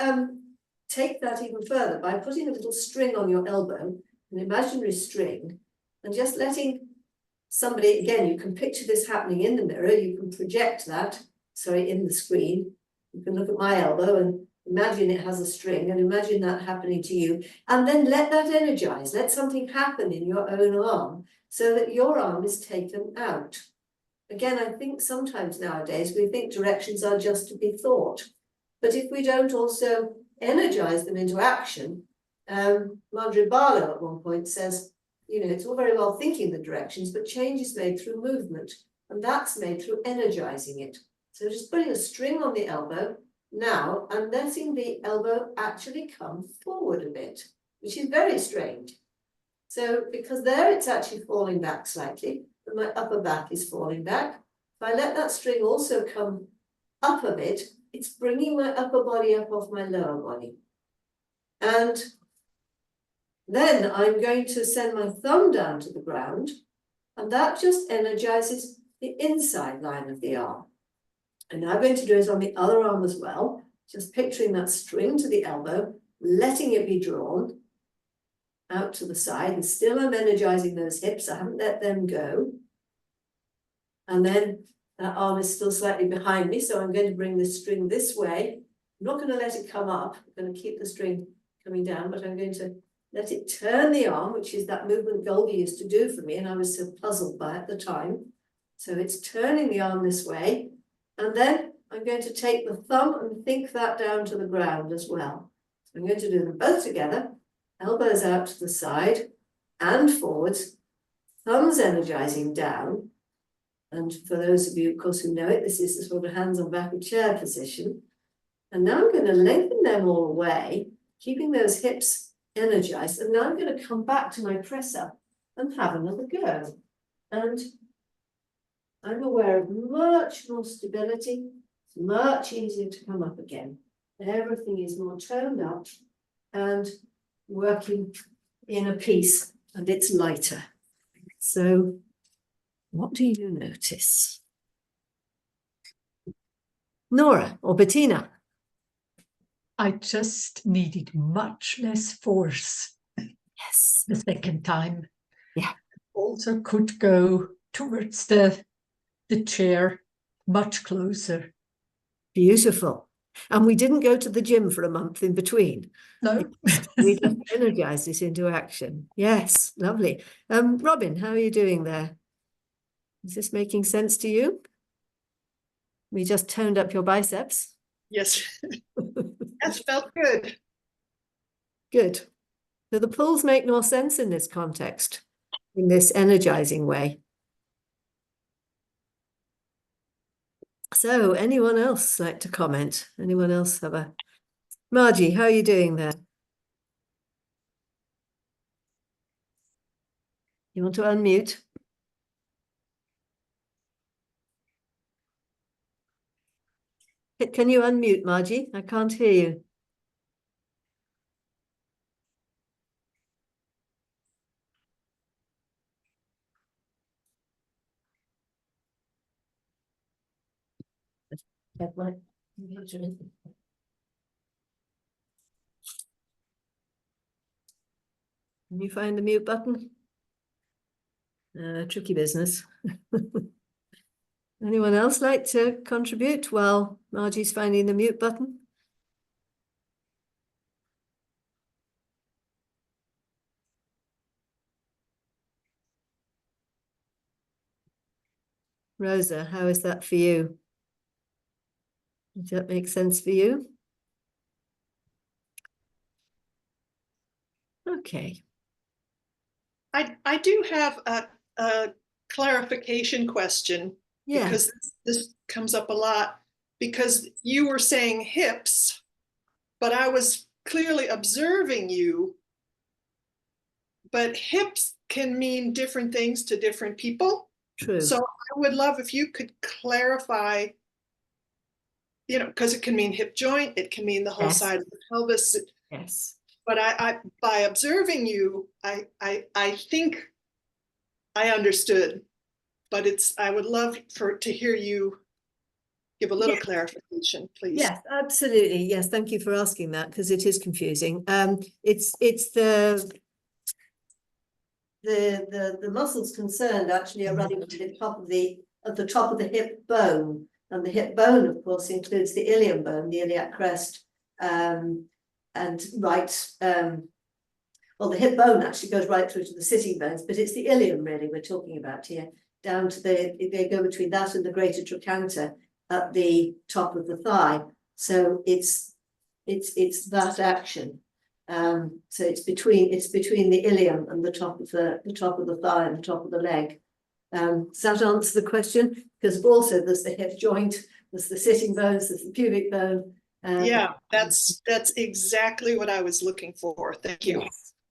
S1: take that even further by putting a little string on your elbow, an imaginary string, and just letting somebody, again, you can picture this happening in the mirror, you can project that, in the screen. You can look at my elbow and imagine it has a string and imagine that happening to you. And then let that energize, let something happen in your own arm so that your arm is taken out. Again, I think sometimes nowadays we think directions are just to be thought. But if we don't also energize them into action, Marjorie Barlow at one point says, you know, it's all very well thinking the directions, but change is made through movement, and that's made through energizing it. So just putting a string on the elbow now and letting the elbow actually come forward a bit, which is very strange. So because there it's actually falling back slightly, but my upper back is falling back. If I let that string also come up a bit, it's bringing my upper body up off my lower body. And then I'm going to send my thumb down to the ground, and that just energizes the inside line of the arm. And now I'm going to do it on the other arm as well, just picturing that string to the elbow, letting it be drawn out to the side, and still I'm energizing those hips. I haven't let them go. And then that arm is still slightly behind me, so I'm going to bring the string this way. I'm not going to let it come up. I'm going to keep the string coming down, but I'm going to let it turn the arm, which is that movement Golgi used to do for me, and I was so puzzled by at the time. So it's turning the arm this way, and then I'm going to take the thumb and think that down to the ground as well. So I'm going to do them both together, elbows out to the side and forwards, thumbs energizing down. And for those of you, of course, who know it, this is the sort of hands on back of chair position. And now I'm going to lengthen them all the way, keeping those hips energized. And now I'm going to come back to my press up and have another go. And I'm aware of much more stability. It's much easier to come up again. Everything is more toned up and working in a piece, and it's lighter. So what do you notice? Nora or Bettina?
S4: I just needed much less force
S1: Yes.
S4: the second time.
S1: Yeah.
S4: Also could go towards the chair much closer.
S1: Beautiful. And we didn't go to the gym for a month in between.
S4: No.
S1: We just energized this into action. Yes, lovely. Robin, how are you doing there? Is this making sense to you? We just toned up your biceps.
S13: Yes, that felt good.
S1: Good. So the pulls make more sense in this context, in this energizing way. So anyone else like to comment? Anyone else have a... Margie, how are you doing there? You want to unmute? Can you unmute, Margie? I can't hear you. Get my computer in. Can you find the mute button? Tricky business. Anyone else like to contribute while Margie's finding the mute button? Rosa, how is that for you? Does that make sense for you? Okay.
S13: I do have a clarification question.
S1: Yeah.
S13: Because this comes up a lot, because you were saying hips, but I was clearly observing you. But hips can mean different things to different people.
S1: True.
S13: So I would love if you could clarify, you know, because it can mean hip joint, it can mean the whole
S1: Yes.
S13: side of the pelvis.
S1: Yes.
S13: But I by observing you, I think I understood. But I would love to hear you give a little clarification, please.
S1: Yes, absolutely. Yes, thank you for asking that, because it is confusing. It's the muscles concerned actually are running to the top of the hip bone, and the hip bone, of course, includes the ilium bone, the iliac crest, and right. Well, the hip bone actually goes right through to the sitting bones, but it's the ilium really we're talking about here. Down to they go between that and the greater trochanter at the top of the thigh. So it's that action. So it's between the ilium and the top of the thigh and the top of the leg. Does that answer the question? Because also there's the hip joint, there's the sitting bones, there's the pubic bone.
S13: Yeah, that's exactly what I was looking for. Thank you.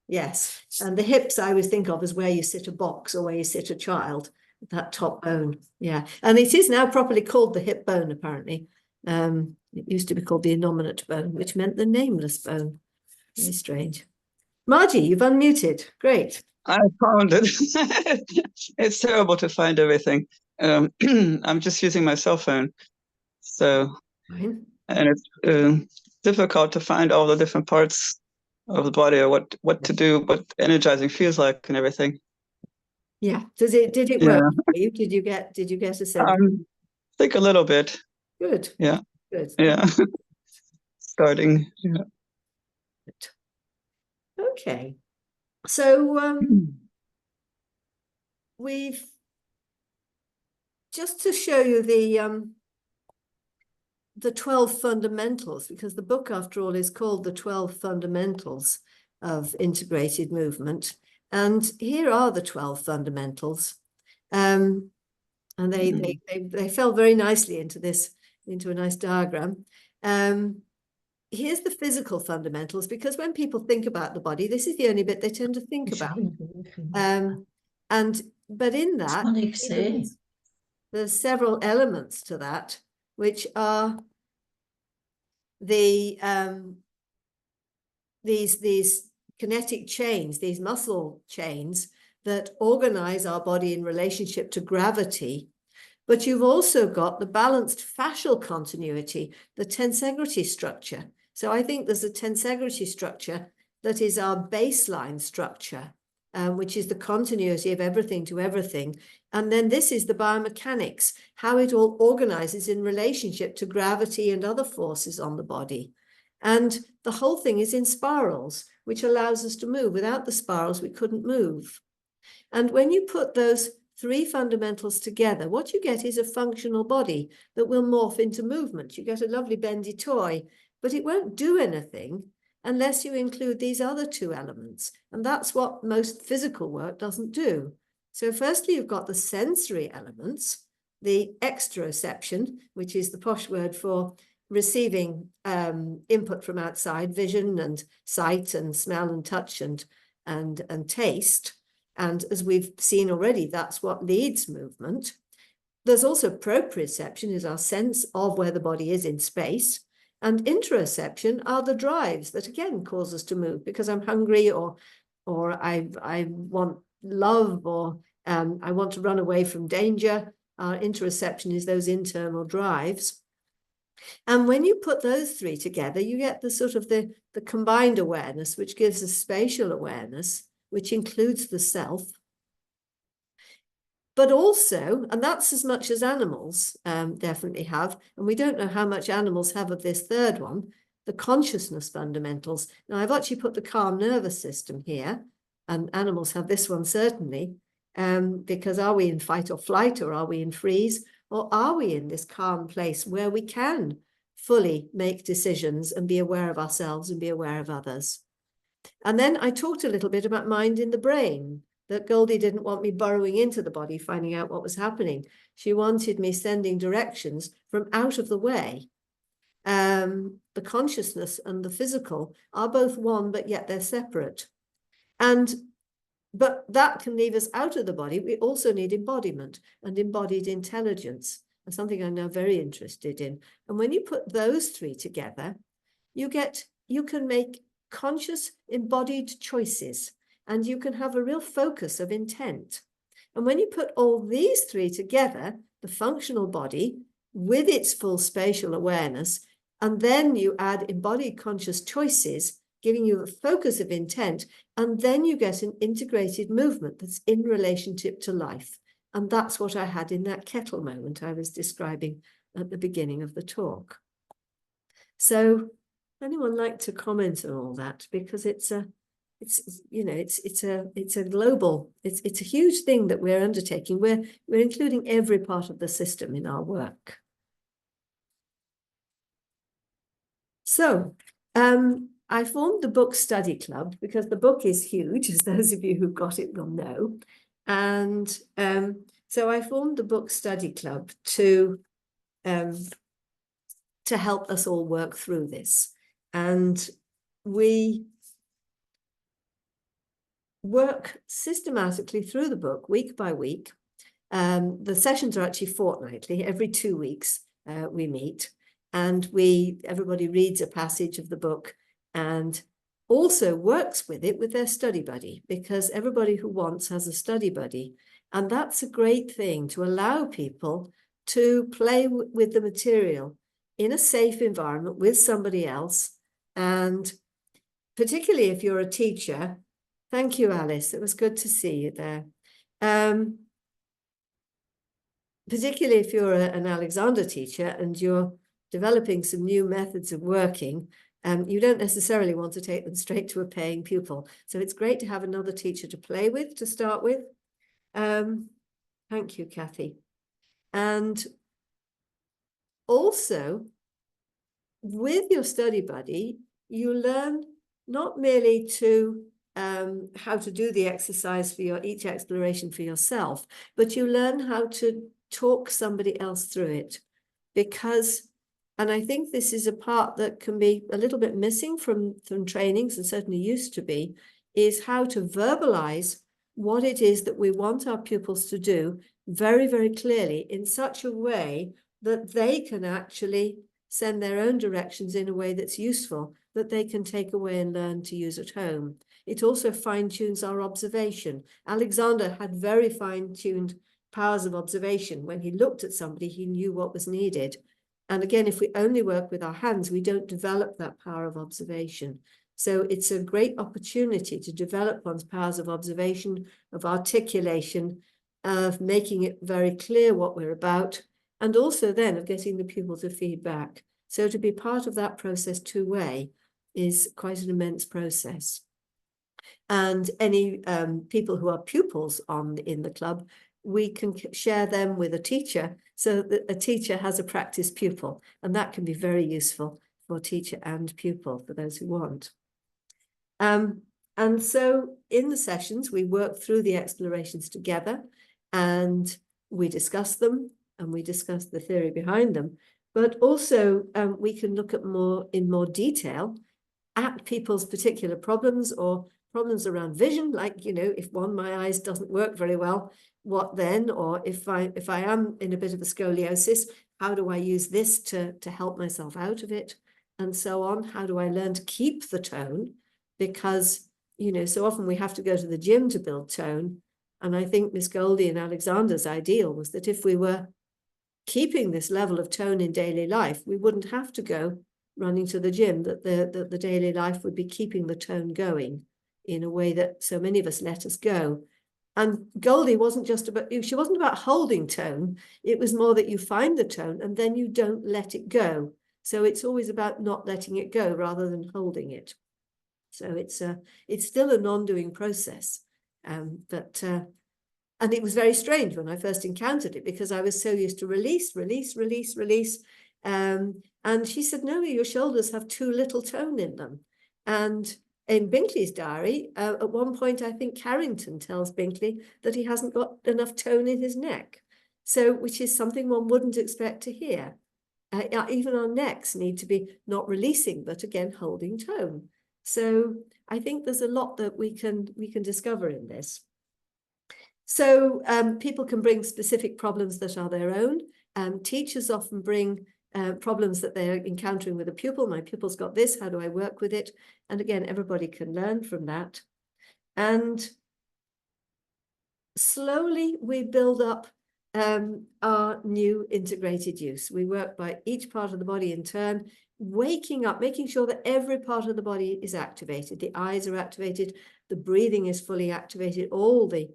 S1: Yes. And the hips I always think of as where you sit a box or where you sit a child, that top bone. Yeah. And it is now properly called the hip bone, apparently. It used to be called the innominate bone, which meant the nameless bone. Very strange. Margie, you've unmuted. Great.
S14: I found it. It's terrible to find everything. I'm just using my cell phone. So,
S1: Fine.
S14: and it's difficult to find all the different parts of the body, or what to do, what energizing feels like and everything.
S1: Yeah. Did it
S14: Yeah.
S1: work for you? Did you get a sense?
S14: I think a little bit.
S1: Good.
S14: Yeah.
S1: Good.
S14: Yeah. Starting. Yeah.
S1: Okay. So we've just to show you the 12 fundamentals, because the book, after all, is called The 12 Fundamentals of Integrated Movement. And here are the 12 fundamentals. And they fell very nicely into a nice diagram. Here's the physical fundamentals, because when people think about the body, this is the only bit they tend to think about. But in that, there's several elements to that, which are these kinetic chains, these muscle chains that organize our body in relationship to gravity. But you've also got the balanced fascial continuity, the tensegrity structure. So I think there's a tensegrity structure that is our baseline structure, which is the continuity of everything to everything. And then this is the biomechanics, how it all organizes in relationship to gravity and other forces on the body. And the whole thing is in spirals, which allows us to move. Without the spirals, we couldn't move. And when you put those three fundamentals together, what you get is a functional body that will morph into movement. You get a lovely bendy toy, but it won't do anything unless you include these other two elements. And that's what most physical work doesn't do. So firstly, you've got the sensory elements, the exteroception, which is the posh word for receiving input from outside, vision and sight and smell and touch and taste. And as we've seen already, that's what leads movement. There's also proprioception, is our sense of where the body is in space. And interoception are the drives that again cause us to move, because I'm hungry or I want love, or I want to run away from danger. Our interoception is those internal drives. And when you put those three together, you get the sort of the combined awareness, which gives us spatial awareness, which includes the self. But also, and that's as much as animals definitely have, and we don't know how much animals have of this third one, the consciousness fundamentals. Now, I've actually put the calm nervous system here, and animals have this one certainly, because are we in fight or flight, or are we in freeze, or are we in this calm place where we can fully make decisions and be aware of ourselves and be aware of others? And then I talked a little bit about mind in the brain, that Goldie didn't want me burrowing into the body, finding out what was happening. She wanted me sending directions from out of the way. The consciousness and the physical are both one, but yet they're separate. But that can leave us out of the body. We also need embodiment and embodied intelligence, and something I'm now very interested in. And when you put those three together, you can make conscious embodied choices, and you can have a real focus of intent. And when you put all these three together, the functional body with its full spatial awareness, and then you add embodied conscious choices, giving you a focus of intent, and then you get an integrated movement that's in relationship to life. And that's what I had in that kettle moment I was describing at the beginning of the talk. So anyone like to comment on all that? Because it's a global, it's a huge thing that we're undertaking. We're including every part of the system in our work. So I formed the book study club because the book is huge, as those of you who've got it will know. And so I formed the book study club to help us all work through this. And we work systematically through the book, week by week. The sessions are actually fortnightly. Every 2 weeks we meet, and everybody reads a passage of the book and also works with it with their study buddy, because everybody who wants has a study buddy. And that's a great thing, to allow people to play with the material in a safe environment with somebody else, and particularly if you're a teacher. Thank you, Alice. It was good to see you there. Particularly if you're an Alexander teacher and you're developing some new methods of working, you don't necessarily want to take them straight to a paying pupil. So it's great to have another teacher to play with to start with. Thank you, Kathy. And also, with your study buddy, you learn not merely to how to do the exercise for each exploration for yourself, but you learn how to talk somebody else through it. Because, and I think this is a part that can be a little bit missing from trainings, and certainly used to be, is how to verbalize what it is that we want our pupils to do very, very clearly in such a way that they can actually send their own directions in a way that's useful, that they can take away and learn to use at home. It also fine-tunes our observation. Alexander had very fine-tuned powers of observation. When he looked at somebody, he knew what was needed. And again, if we only work with our hands, we don't develop that power of observation. So it's a great opportunity to develop one's powers of observation, of articulation, of making it very clear what we're about, and also then of getting the pupil to feedback. So to be part of that process two-way is quite an immense process. And any people who are pupils in the club, we can share them with a teacher so that a teacher has a practice pupil, and that can be very useful for teacher and pupil for those who want. And so in the sessions, we work through the explorations together, and we discuss them, and we discuss the theory behind them, but also we can look at in more detail at people's particular problems or problems around vision, like, you know, if my eyes doesn't work very well, what then? Or if I am in a bit of a scoliosis, how do I use this to help myself out of it? And so on. How do I learn to keep the tone? Because, you know, so often we have to go to the gym to build tone. And I think Miss Goldie and Alexander's ideal was that if we were keeping this level of tone in daily life, we wouldn't have to go running to the gym, that the daily life would be keeping the tone going in a way that so many of us let us go. And Goldie wasn't just about, she wasn't about holding tone. It was more that you find the tone and then you don't let it go. So it's always about not letting it go rather than holding it. So it's still a non-doing process. And it was very strange when I first encountered it, because I was so used to release. And she said, no, your shoulders have too little tone in them. And in Binkley's diary, at one point, I think Carrington tells Binkley that he hasn't got enough tone in his neck. So, which is something one wouldn't expect to hear. Even our necks need to be not releasing, but again, holding tone. So I think there's a lot that we can discover in this. So people can bring specific problems that are their own. Teachers often bring problems that they're encountering with a pupil. My pupil's got this, how do I work with it? And again, everybody can learn from that. And slowly we build up our new integrated use. We work by each part of the body in turn, waking up, making sure that every part of the body is activated. The eyes are activated, the breathing is fully activated, all the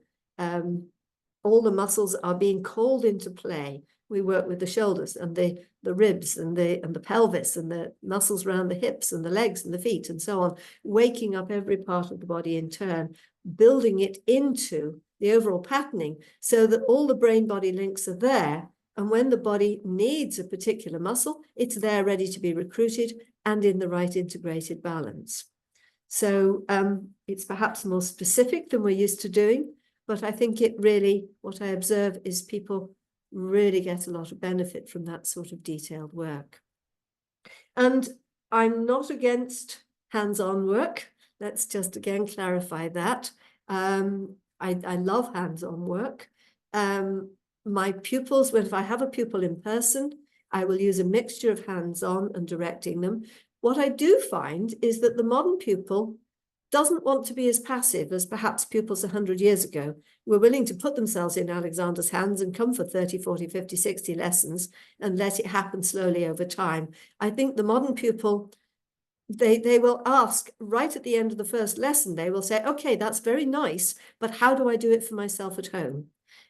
S1: muscles are being called into play. We work with the shoulders and the ribs and the pelvis and the muscles around the hips and the legs and the feet and so on, waking up every part of the body in turn, building it into the overall patterning so that all the brain-body links are there. And when the body needs a particular muscle, it's there ready to be recruited and in the right integrated balance. So it's perhaps more specific than we're used to doing, but I think it really, what I observe is people really get a lot of benefit from that sort of detailed work. And I'm not against hands-on work. Let's just again clarify that. I love hands-on work. My pupils, if I have a pupil in person, I will use a mixture of hands-on and directing them. What I do find is that the modern pupil doesn't want to be as passive as perhaps pupils 100 years ago were willing to put themselves in Alexander's hands and come for 30, 40, 50, 60 lessons and let it happen slowly over time. I think the modern pupil they will ask right at the end of the first lesson, they will say, okay, that's very nice, but how do I do it for myself at home?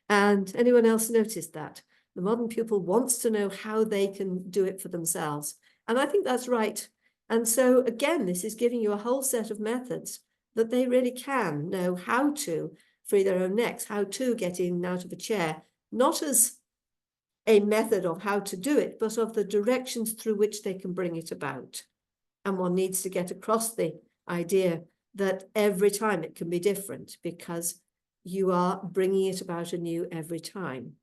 S1: And anyone else noticed that? The modern pupil wants to know how they can do it for themselves. And I think that's right. And so again, this is giving you a whole set of methods that they really can know how to free their own necks, how to get in and out of a chair, not as a method of how to do it, but of the directions through which they can bring it about. And one needs to get across the idea that every time it can be different, because you are bringing it about anew every time.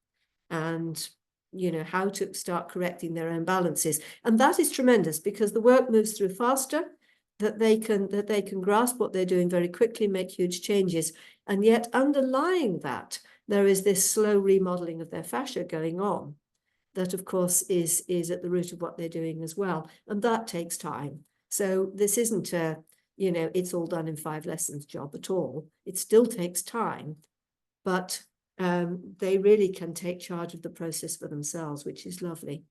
S1: And, you know, how to start correcting their own balances. And that is tremendous, because the work moves through faster, that they can grasp what they're doing very quickly, make huge changes. And yet underlying that, there is this slow remodeling of their fascia going on. That, of course, is at the root of what they're doing as well. And that takes time. So this isn't a, you know, it's all done in 5 lessons job at all. It still takes time, but they really can take charge of the process for themselves, which is lovely.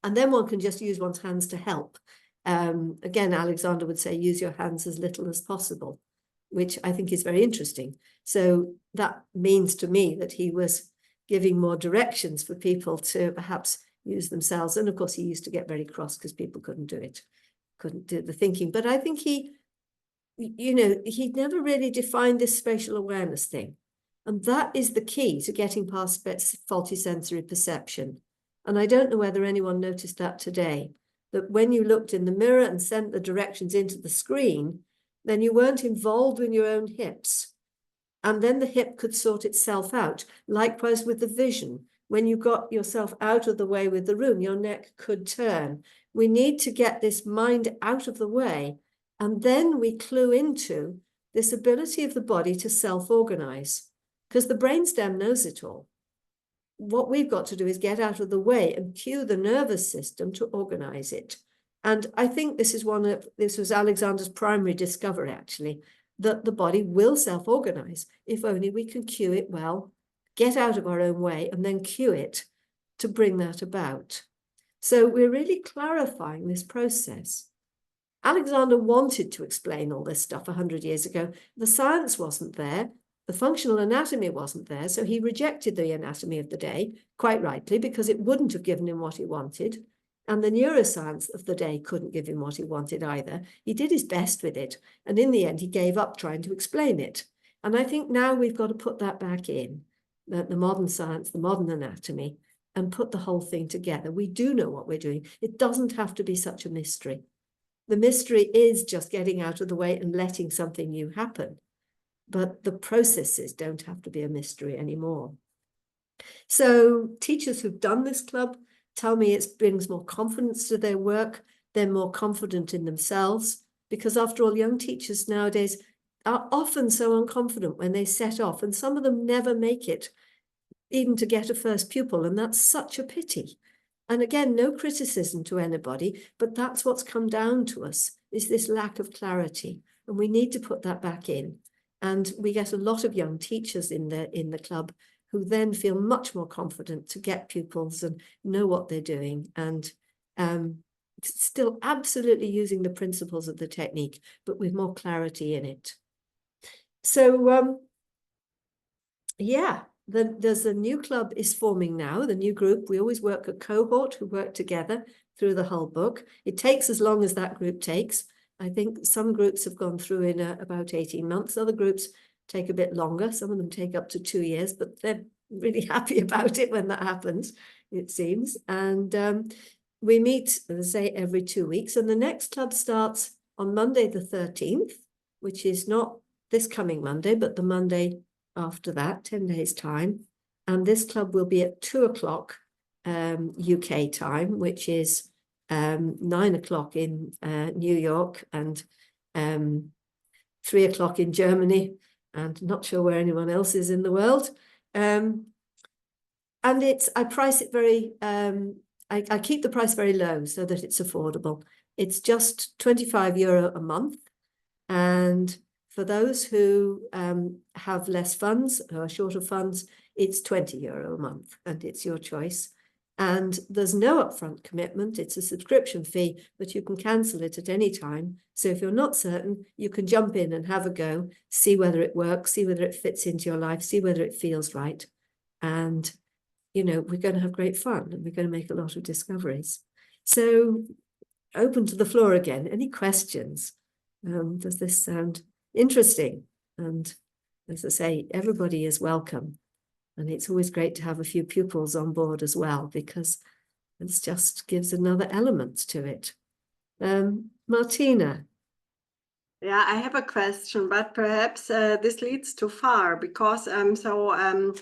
S1: And then one can just use one's hands to help. Again, Alexander would say, use your hands as little as possible, which I think is very interesting. So that means to me that he was giving more directions for people to perhaps use themselves. And of course, he used to get very cross because people couldn't do it, couldn't do the thinking. But I think he, you know, he never really defined this spatial awareness thing. And that is the key to getting past faulty sensory perception. And I don't know whether anyone noticed that today, that when you looked in the mirror and sent the directions into the screen, then you weren't involved with your own hips. And then the hip could sort itself out. Likewise with the vision. When you got yourself out of the way with the room, your neck could turn. We need to get this mind out of the way. And then we clue into this ability of the body to self-organize, because the brainstem knows it all. What we've got to do is get out of the way and cue the nervous system to organize it. And I think this was Alexander's primary discovery, actually, that the body will self-organize if only we can cue it well, get out of our own way, and then cue it to bring that about. So we're really clarifying this process. Alexander wanted to explain all this stuff 100 years ago. The science wasn't there. The functional anatomy wasn't there. So he rejected the anatomy of the day, quite rightly, because it wouldn't have given him what he wanted. And the neuroscience of the day couldn't give him what he wanted either. He did his best with it. And in the end, he gave up trying to explain it. And I think now we've got to put that back in, the modern science, the modern anatomy, and put the whole thing together. We do know what we're doing. It doesn't have to be such a mystery. The mystery is just getting out of the way and letting something new happen. But the processes don't have to be a mystery anymore. So teachers who've done this club tell me it brings more confidence to their work. They're more confident in themselves, because after all, young teachers nowadays are often so unconfident when they set off, and some of them never make it even to get a first pupil, and that's such a pity. And again, no criticism to anybody, but that's what's come down to us, is this lack of clarity, and we need to put that back in. And we get a lot of young teachers in the club who then feel much more confident to get pupils and know what they're doing, and still absolutely using the principles of the technique, but with more clarity in it. So yeah, there's a new club is forming now, the new group. We always work a cohort who work together through the whole book. It takes as long as that group takes. I think some groups have gone through in about 18 months. Other groups take a bit longer. Some of them take up to 2 years, but they're really happy about it when that happens, it seems. And we meet, as I say, every 2 weeks. And the next club starts on Monday the 13th, which is not this coming Monday, but the Monday after that, 10 days time. And this club will be at 2 o'clock UK time, which is 9 o'clock in New York, and 3 o'clock in Germany, and not sure where anyone else is in the world. And I price it very, I keep the price very low so that it's affordable. It's just €25 a month. And for those who have less funds or shorter funds, it's €20 a month, and it's your choice. And there's no upfront commitment. It's a subscription fee, but you can cancel it at any time. So if you're not certain, you can jump in and have a go, see whether it works, see whether it fits into your life, see whether it feels right. And, you know, we're going to have great fun and we're going to make a lot of discoveries. So open to the floor again. Any questions? Does this sound interesting? And as I say, everybody is welcome. And it's always great to have a few pupils on board as well, because it just gives another element to it. Martina.
S5: Yeah, I have a question, but perhaps this leads too far, because the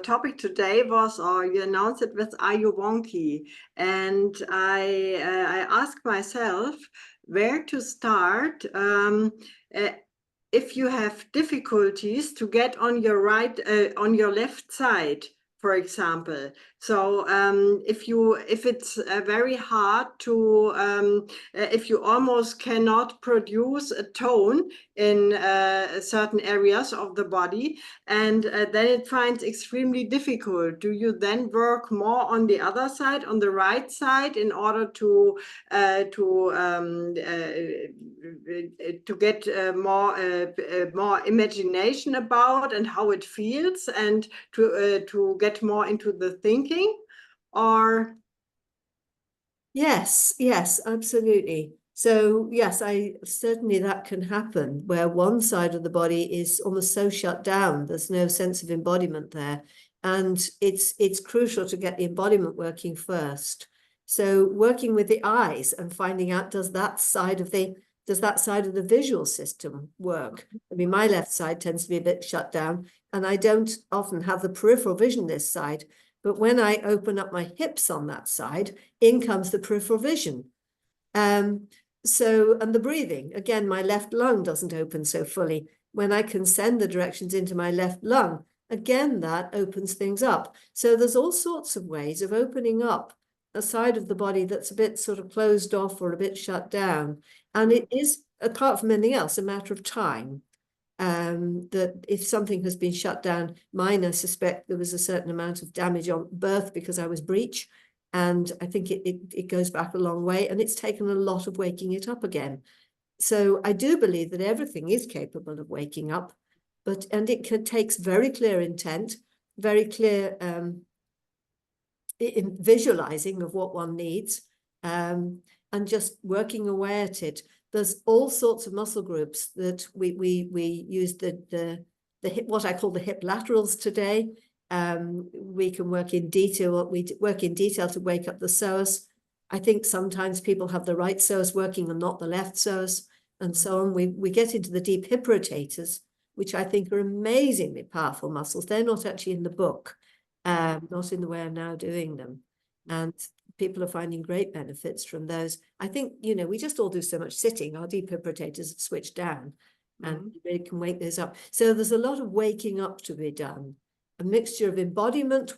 S5: topic today was, or you announced it with, "Are you wonky?" And I asked myself where to start if you have difficulties to get on your on your left side, for example. So if it's very hard to, if you almost cannot produce a tone in certain areas of the body, and then it finds extremely difficult, do you then work more on the other side, on the right side, in order to get more imagination about and how it feels, and to get more into the thinking? Or
S1: yes, absolutely. So yes, I certainly that can happen where one side of the body is almost so shut down, there's no sense of embodiment there. And it's crucial to get the embodiment working first. So working with the eyes and finding out, does that side of the visual system work? I mean, my left side tends to be a bit shut down, and I don't often have the peripheral vision this side. But when I open up my hips on that side, in comes the peripheral vision. And the breathing, again, my left lung doesn't open so fully. When I can send the directions into my left lung, again, that opens things up. So there's all sorts of ways of opening up a side of the body that's a bit sort of closed off or a bit shut down. And it is, apart from anything else, a matter of time. That if something has been shut down, mine, I suspect there was a certain amount of damage on birth because I was breech. And I think it goes back a long way, and it's taken a lot of waking it up again. So I do believe that everything is capable of waking up, and it takes very clear intent, very clear visualizing of what one needs, and just working away at it. There's all sorts of muscle groups that we use the hip, what I call the hip laterals today. We can work in detail. We work in detail to wake up the psoas. I think sometimes people have the right psoas working and not the left psoas, and so on. We get into the deep hip rotators, which I think are amazingly powerful muscles. They're not actually in the book, not in the way I'm now doing them. And people are finding great benefits from those. I think, you know, we just all do so much sitting. Our deep hip rotators have switched down, and they can wake those up. So there's a lot of waking up to be done. A mixture of embodiment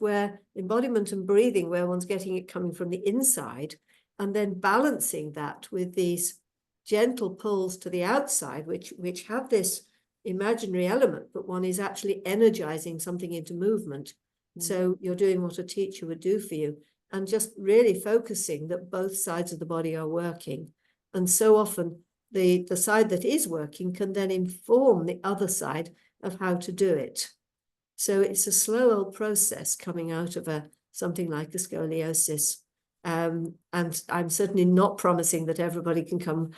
S1: and breathing, where one's getting it coming from the inside, and then balancing that with these gentle pulls to the outside, which have this imaginary element, but one is actually energizing something into movement. So you're doing what a teacher would do for you, and just really focusing that both sides of the body are working. And so often the side that is working can then inform the other side of how to do it. So it's a slow old process coming out of something like a scoliosis. And I'm certainly not promising that everybody can come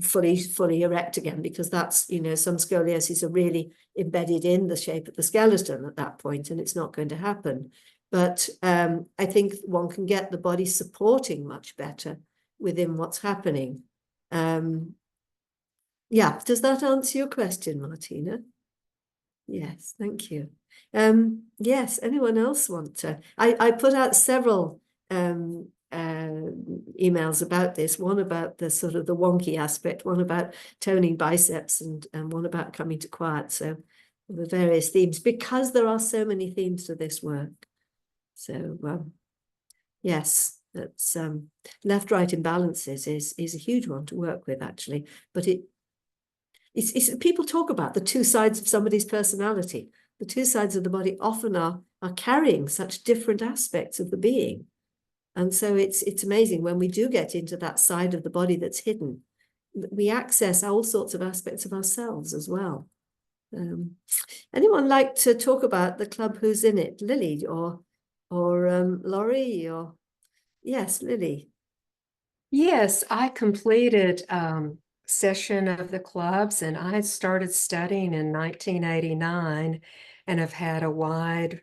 S1: fully erect again, because that's, you know, some scoliosis are really embedded in the shape of the skeleton at that point, and it's not going to happen. But I think one can get the body supporting much better within what's happening. Yeah, does that answer your question, Martina? Yes, thank you. Yes, anyone else want to? I put out several emails about this, one about the sort of the wonky aspect, one about toning biceps, and one about coming to quiet. So the various themes, because there are so many themes to this work. So yes, that's left-right imbalances is a huge one to work with, actually. But it's people talk about the two sides of somebody's personality. The two sides of the body often are are carrying such different aspects of the being. And so it's amazing when we do get into that side of the body that's hidden, we access all sorts of aspects of ourselves as well. Anyone like to talk about the club who's in it? Lily or Laurie or yes, Lily.
S9: Yes, I completed session of the clubs, and I started studying in 1989 and have had a wide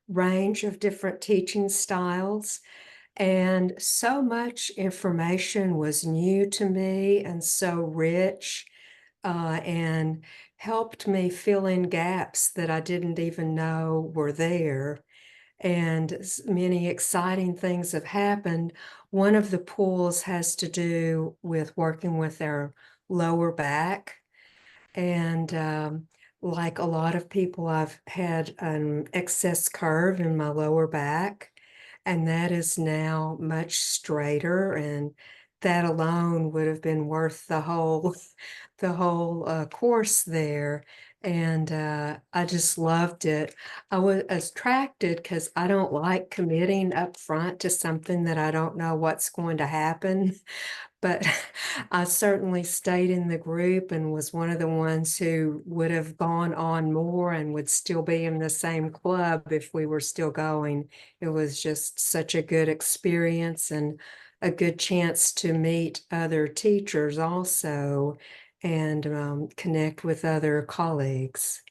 S9: range of different teaching styles. And so much information was new to me and so rich, and helped me fill in gaps that I didn't even know were there. And many exciting things have happened. One of the pools has to do with working with our lower back. And like a lot of people, I've had an excess curve in my lower back, and that is now much straighter. And that alone would have been worth the whole course there. And I just loved it. I was attracted because I don't like committing up front to something that I don't know what's going to happen. But I certainly stayed in the group and was one of the ones who would have gone on more and would still be in the same club if we were still going. It was just such a good experience and a good chance to meet other teachers also and connect with other colleagues.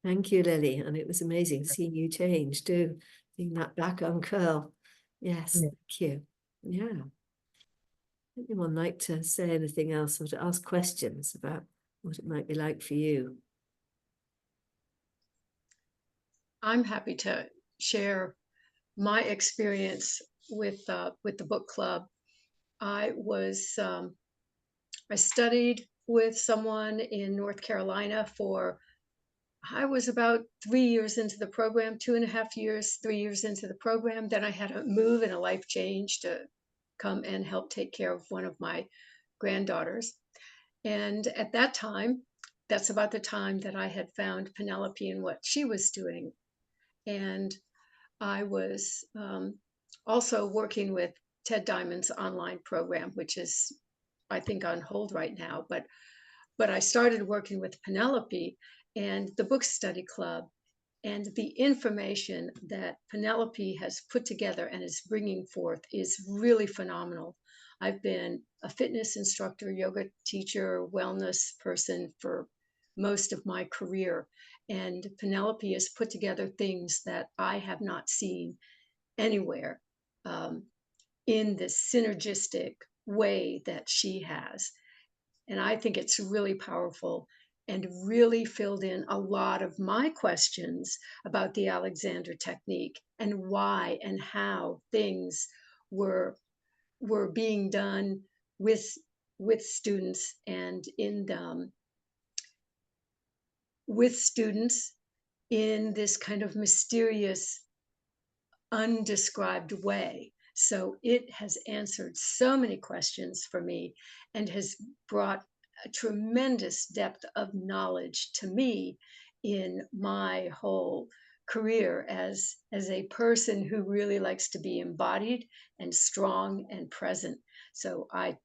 S1: Thank you, Lily. And it was amazing seeing you change too, seeing that back uncurl. Yes,
S9: Yeah.
S1: thank you. Yeah. Anyone like to say anything else or to ask questions about what it might be like for you?
S2: I'm happy to share my experience with the book club. I studied with someone in North Carolina I was about 3 years into the program, 2.5 years, 3 years into the program. Then I had a move and a life change to come and help take care of one of my granddaughters. And at that time, that's about the time that I had found Penelope and what she was doing. And I was also working with Ted Diamond's online program, which is, I think, on hold right now. But I started working with Penelope and the book study club, and the information that Penelope has put together and is bringing forth is really phenomenal. I've been a fitness instructor, yoga teacher, wellness person for most of my career. And Penelope has put together things that I have not seen anywhere in this synergistic way that she has. And I think it's really powerful and really filled in a lot of my questions about the Alexander technique and why and how things were being done with students and with students in this kind of mysterious, undescribed way. So it has answered so many questions for me and has brought a tremendous depth of knowledge to me in my whole career as a person who really likes to be embodied and strong and present. So I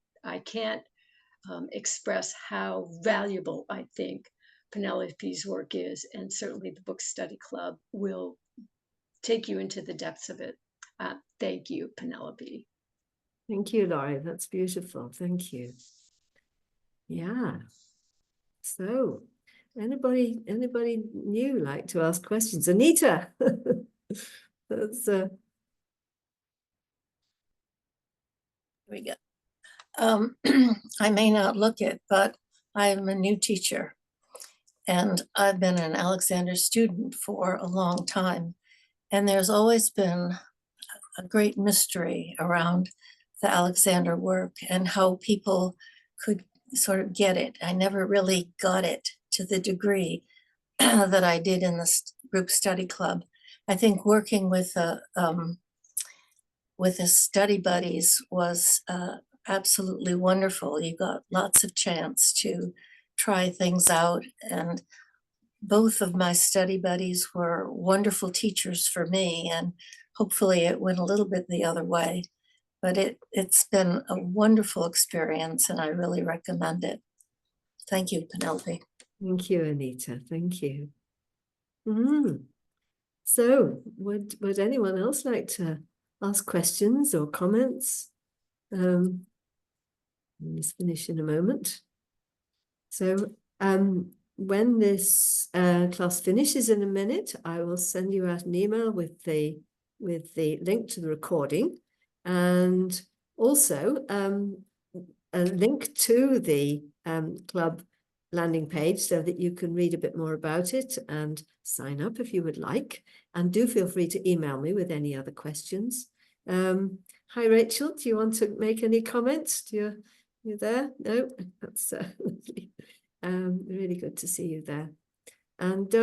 S2: can't express how valuable I think Penelope's work is, and certainly the Book Study Club will take you into the depths of it. Thank you, Penelope.
S1: Thank you, Laurie. That's beautiful. Thank you. Yeah. So, anybody new like to ask questions? Anita. That's
S12: Here we go. I may not look it, but I'm a new teacher, and I've been an Alexander student for a long time. And there's always been a great mystery around the Alexander work and how people could sort of get it. I never really got it to the degree that I did in the group study club. I think working with the study buddies was absolutely wonderful. You got lots of chance to try things out and both of my study buddies were wonderful teachers for me, and hopefully it went a little bit the other way. But it's been a wonderful experience, and I really recommend it. Thank you, Penelope.
S1: Thank you, Anita. Thank you. So would anyone else like to ask questions or comments? Let's finish in a moment. So when this class finishes in a minute, I will send you out an email with the link to the recording, and also a link to the club landing page so that you can read a bit more about it and sign up if you would like. And do feel free to email me with any other questions. Hi, Rachel. Do you want to make any comments? You there? No, that's lovely. Really good to see you there. And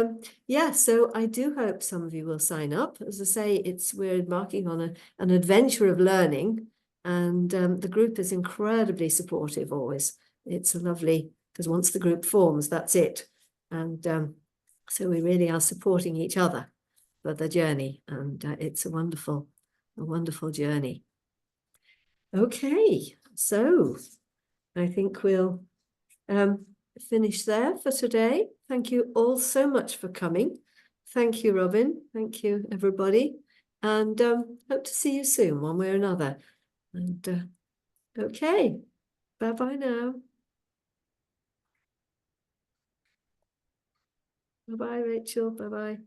S1: yeah, so I do hope some of you will sign up. As I say, we're embarking on an adventure of learning, and the group is incredibly supportive always. It's a lovely, because once the group forms, that's it. And so we really are supporting each other for the journey, and it's a wonderful journey. Okay, so I think we'll finish there for today. Thank you all so much for coming. Thank you, Robin. Thank you, everybody. And hope to see you soon, one way or another. And okay, bye-bye now. Bye-bye, Rachel. Bye-bye.